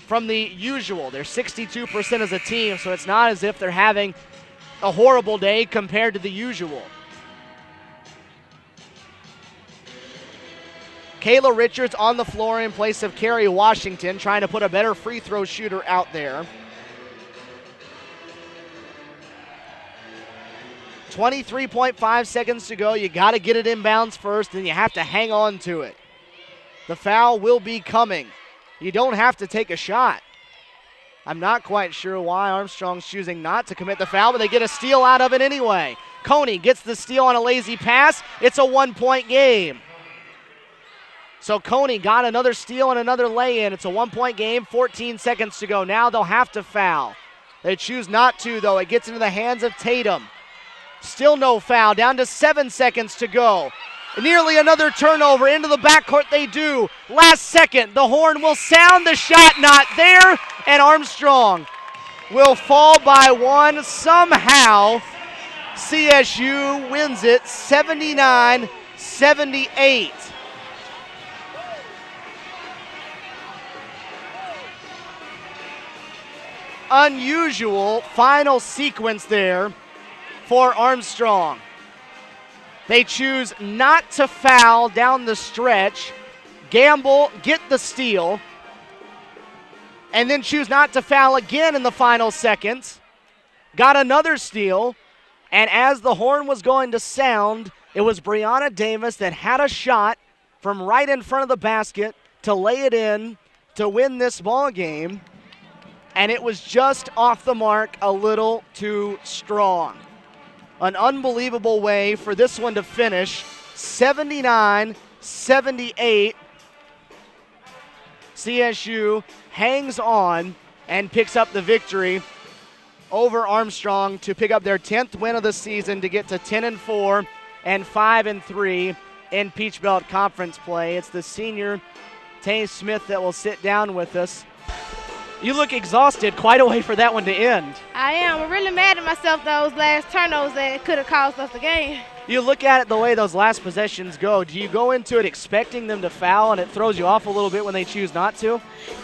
Speaker 1: from the usual. They're 62% as a team, so it's not as if they're having a horrible day compared to the usual. Kayla Richards on the floor in place of Carrie Washington, trying to put a better free throw shooter out there. 23.5 seconds to go. You got to get it inbounds first, and you have to hang on to it. The foul will be coming. You don't have to take a shot. I'm not quite sure why Armstrong's choosing not to commit the foul, but they get a steal out of it anyway. Coney gets the steal on a lazy pass. It's a 1-point game. So Coney got another steal and another lay-in. It's a 1-point game, 14 seconds to go. Now they'll have to foul. They choose not to, though. It gets into the hands of Tatum. Still no foul, down to 7 seconds to go. Nearly another turnover into the backcourt they do. Last second, the horn will sound, the shot not there, and Armstrong will fall by 1. Somehow, CSU wins it 79-74. 78. Unusual final sequence there for Armstrong. They choose not to foul down the stretch, gamble, get the steal, and then choose not to foul again in the final seconds. Got another steal, and as the horn was going to sound, it was Brianna Davis that had a shot from right in front of the basket to lay it in to win this ball game, and it was just off the mark, a little too strong. An unbelievable way for this one to finish, 79-78. CSU hangs on and picks up the victory over Armstrong to pick up their 10th win of the season to get to 10-4 and 5-3 in Peach Belt Conference play. It's the senior Tay Smith that will sit down with us. You look exhausted, quite a way for that one to end.
Speaker 3: I am. I'm really mad at myself, those last turnovers that could have cost us the game.
Speaker 1: You look at it the way those last possessions go. Do you go into it expecting them to foul and it throws you off a little bit when they choose not to?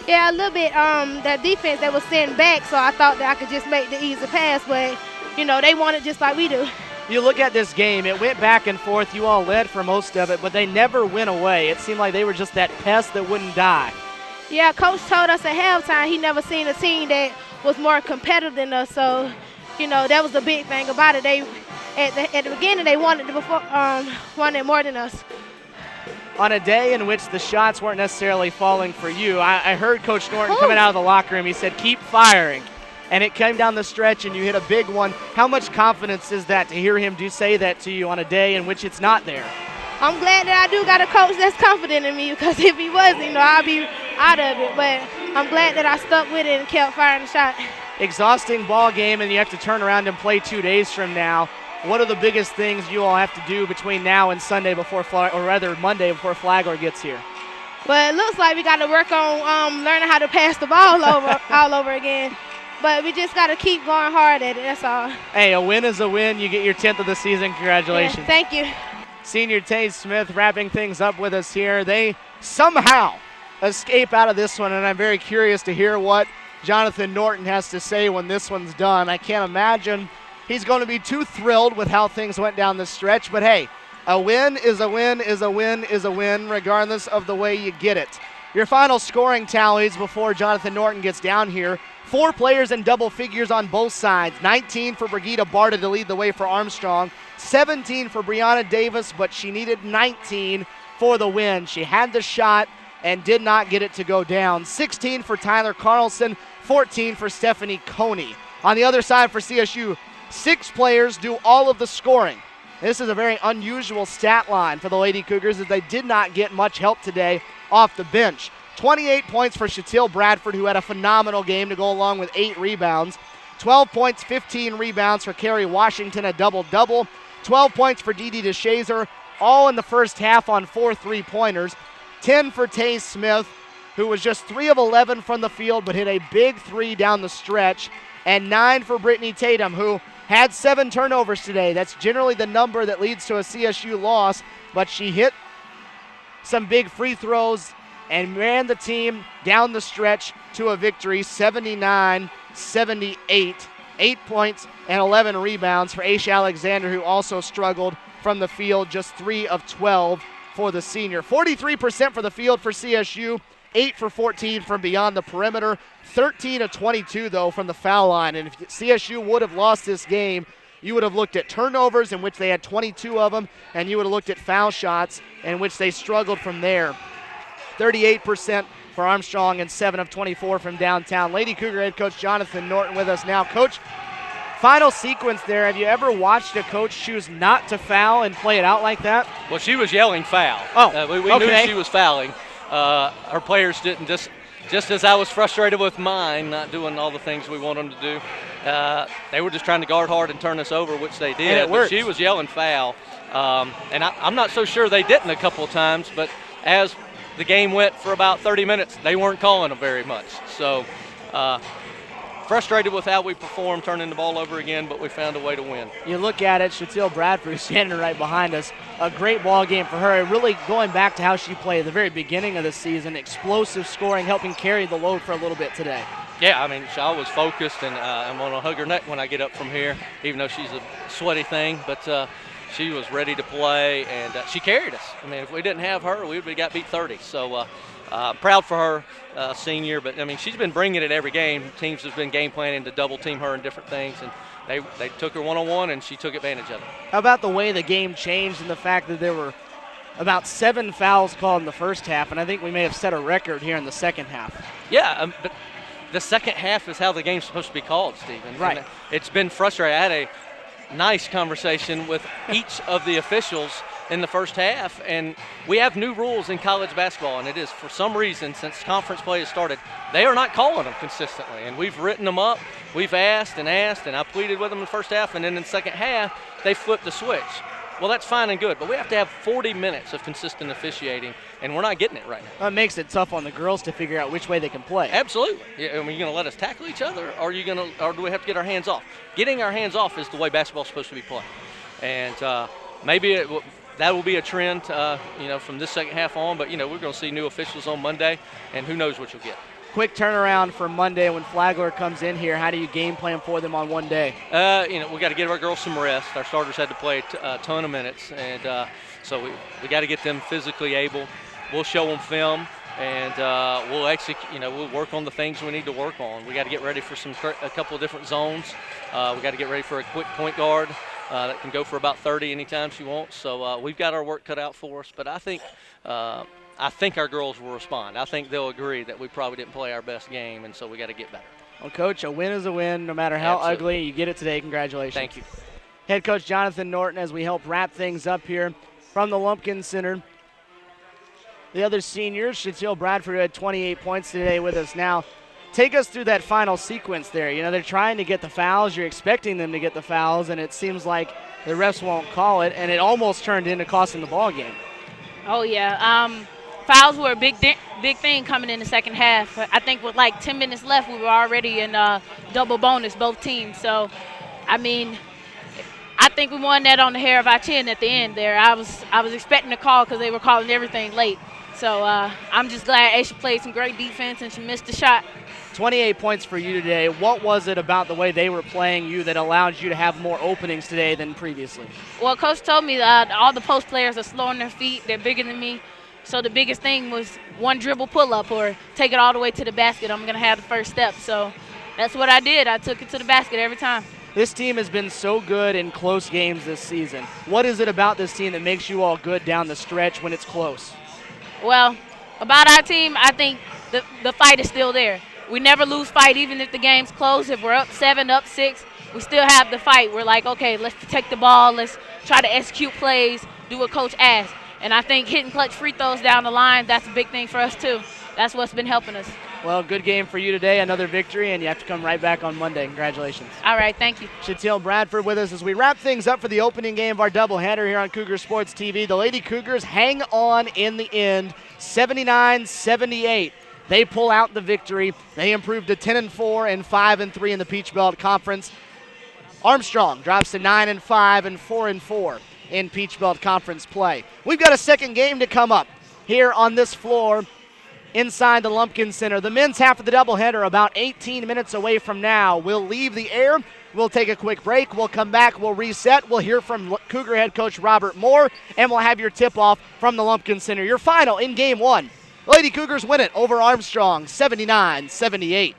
Speaker 3: Yeah, a little bit. That defense, they was sitting back, so I thought that I could just make the easy pass, but, they want it just like we do.
Speaker 1: You look at this game, it went back and forth. You all led for most of it, but they never went away. It seemed like they were just that pest that wouldn't die.
Speaker 3: Yeah, Coach told us at halftime he never seen a team that was more competitive than us. So, that was the big thing about it. They at the beginning they wanted more than us.
Speaker 1: On a day in which the shots weren't necessarily falling for you, I heard Coach Norton coming out of the locker room. He said, "Keep firing," and it came down the stretch, and you hit a big one. How much confidence is that to hear him say that to you on a day in which it's not there?
Speaker 3: I'm glad that I do got a coach that's confident in me, because if he wasn't, I'd be out of it. But I'm glad that I stuck with it and kept firing the shot.
Speaker 1: Exhausting ball game, and you have to turn around and play 2 days from now. What are the biggest things you all have to do between now and Monday before Flagler gets here?
Speaker 3: Well, it looks like we got to work on learning how to pass the ball all over again. But we just got to keep going hard at it, that's all.
Speaker 1: Hey, a win is a win. You get your 10th of the season. Congratulations.
Speaker 3: Yeah, thank you.
Speaker 1: Senior Tay Smith wrapping things up with us here. They somehow escape out of this one, and I'm very curious to hear what Jonathan Norton has to say when this one's done. I can't imagine he's going to be too thrilled with how things went down the stretch, but hey, a win is a win is a win is a win, regardless of the way you get it. Your final scoring tallies before Jonathan Norton gets down here: 4 players in double figures on both sides. 19 for Brigida Barta to lead the way for Armstrong. 17 for Brianna Davis, but she needed 19 for the win. She had the shot and did not get it to go down. 16 for Tyler Carlson. 14 for Stephanie Coney. On the other side for CSU, 6 players do all of the scoring. This is a very unusual stat line for the Lady Cougars, as they did not get much help today off the bench. 28 points for Shatil Bradford, who had a phenomenal game to go along with 8 rebounds. 12 points, 15 rebounds for Carrie Washington, a double-double. 12 points for Dee Dee DeShazer, all in the first half on 4 3-pointers. 10 for Tay Smith, who was just 3 of 11 from the field, but hit a big 3 down the stretch. And 9 for Brittany Tatum, who had 7 turnovers today. That's generally the number that leads to a CSU loss, but she hit some big free throws and ran the team down the stretch to a victory, 79-78. 8 points and 11 rebounds for Aisha Alexander, who also struggled from the field, just 3 of 12 for the senior. 43% for the field for CSU, 8 for 14 from beyond the perimeter, 13 of 22, though, from the foul line. And if CSU would have lost this game, you would have looked at turnovers, in which they had 22 of them, and you would have looked at foul shots, in which they struggled from there. 38% for Armstrong and 7 of 24 from downtown. Lady Cougar head coach Jonathan Norton with us now. Coach, final sequence there. Have you ever watched a coach choose not to foul and play it out like that?
Speaker 2: Well, she was yelling foul. We knew she was fouling. Her players didn't, just as I was frustrated with mine, not doing all the things we want them to do. They were just trying to guard hard and turn us over, which they did.
Speaker 1: And it worked.
Speaker 2: She was yelling foul. And I'm not so sure they didn't a couple of times, but as the game went for about 30 minutes, they weren't calling them very much. So frustrated with how we performed, turning the ball over again, but we found a way to win.
Speaker 1: You look at it, Shatil Bradford standing right behind us. A great ball game for her. Really going back to how she played at the very beginning of the season. Explosive scoring, helping carry the load for a little bit today.
Speaker 2: Yeah, I mean, Shaw was focused, and I'm going to hug her neck when I get up from here, even though she's a sweaty thing. But she was ready to play, and she carried us. I mean, if we didn't have her, we would have got beat 30. So proud for her, senior. But, I mean, she's been bringing it every game. Teams have been game planning to double team her and different things, and they took her one-on-one, and she took advantage of it.
Speaker 1: How about the way the game changed and the fact that there were about 7 fouls called in the first half, and I think we may have set a record here in the second half.
Speaker 2: Yeah, but the second half is how the game's supposed to be called, Stephen.
Speaker 1: Right.
Speaker 2: And it's been frustrating. I had a nice conversation with each of the officials in the first half, and we have new rules in college basketball, and it is, for some reason, since conference play has started, they are not calling them consistently, and we've written them up. We've asked, and I pleaded with them in the first half, and then in the second half, they flipped the switch. Well, that's fine and good, but we have to have 40 minutes of consistent officiating, and we're not getting it right now.
Speaker 1: That makes it tough on the girls to figure out which way they can play.
Speaker 2: Absolutely. Yeah, I mean, you're going to let us tackle each other, or do we have to get our hands off? Getting our hands off is the way basketball's supposed to be played, and maybe that will be a trend, from this second half on. But we're going to see new officials on Monday, and who knows what you'll get.
Speaker 1: Quick turnaround for Monday when Flagler comes in here. How do you game plan for them on one day?
Speaker 2: We got to give our girls some rest. Our starters had to play a ton of minutes, and so we got to get them physically able. We'll show them film, and we'll execute. We'll work on the things we need to work on. We got to get ready for a couple of different zones. We got to get ready for a quick point guard that can go for about 30 anytime she wants. So we've got our work cut out for us. But I think our girls will respond. I think they'll agree that we probably didn't play our best game, and so we got to get better.
Speaker 1: Well, Coach, a win is a win, no matter how ugly. You get it today. Congratulations.
Speaker 2: Thank you.
Speaker 1: Head Coach Jonathan Norton as we help wrap things up here from the Lumpkin Center. The other seniors, Shatil Bradford, had 28 points today with us. Now, take us through that final sequence there. They're trying to get the fouls. You're expecting them to get the fouls, and it seems like the refs won't call it, and it almost turned into costing the ball game.
Speaker 4: Oh, yeah. Fouls were a big thing coming in the second half. I think with like 10 minutes left, we were already in double bonus, both teams. So, I mean, I think we won that on the hair of our chin at the end there. I was expecting a call because they were calling everything late. So I'm just glad Aisha played some great defense and she missed the shot.
Speaker 1: 28 points for you today. What was it about the way they were playing you that allowed you to have more openings today than previously?
Speaker 4: Well, Coach told me that all the post players are slow on their feet. They're bigger than me. So the biggest thing was one dribble pull-up or take it all the way to the basket. I'm going to have the first step. So that's what I did. I took it to the basket every time.
Speaker 1: This team has been so good in close games this season. What is it about this team that makes you all good down the stretch when it's close?
Speaker 4: Well, about our team, I think the fight is still there. We never lose fight, even if the game's close. If we're up 7, up 6, we still have the fight. We're like, okay, let's protect the ball. Let's try to execute plays, do what Coach asks. And I think hitting clutch free throws down the line, that's a big thing for us too. That's what's been helping us.
Speaker 1: Well, good game for you today, another victory, and you have to come right back on Monday. Congratulations.
Speaker 4: All right, thank you.
Speaker 1: Shatil Bradford with us as we wrap things up for the opening game of our doubleheader here on Cougar Sports TV. The Lady Cougars hang on in the end, 79-78. They pull out the victory. They improved to 10-4 and 5-3 in the Peach Belt Conference. Armstrong drops to 9-5 and 4-4 in Peach Belt Conference play. We've got a second game to come up here on this floor inside the Lumpkin Center. The men's half of the doubleheader about 18 minutes away from now. We'll leave the air. We'll take a quick break. We'll come back. We'll reset. We'll hear from Cougar head coach Robert Moore, and we'll have your tip-off from the Lumpkin Center. Your final in Game 1. Lady Cougars win it over Armstrong, 79-78.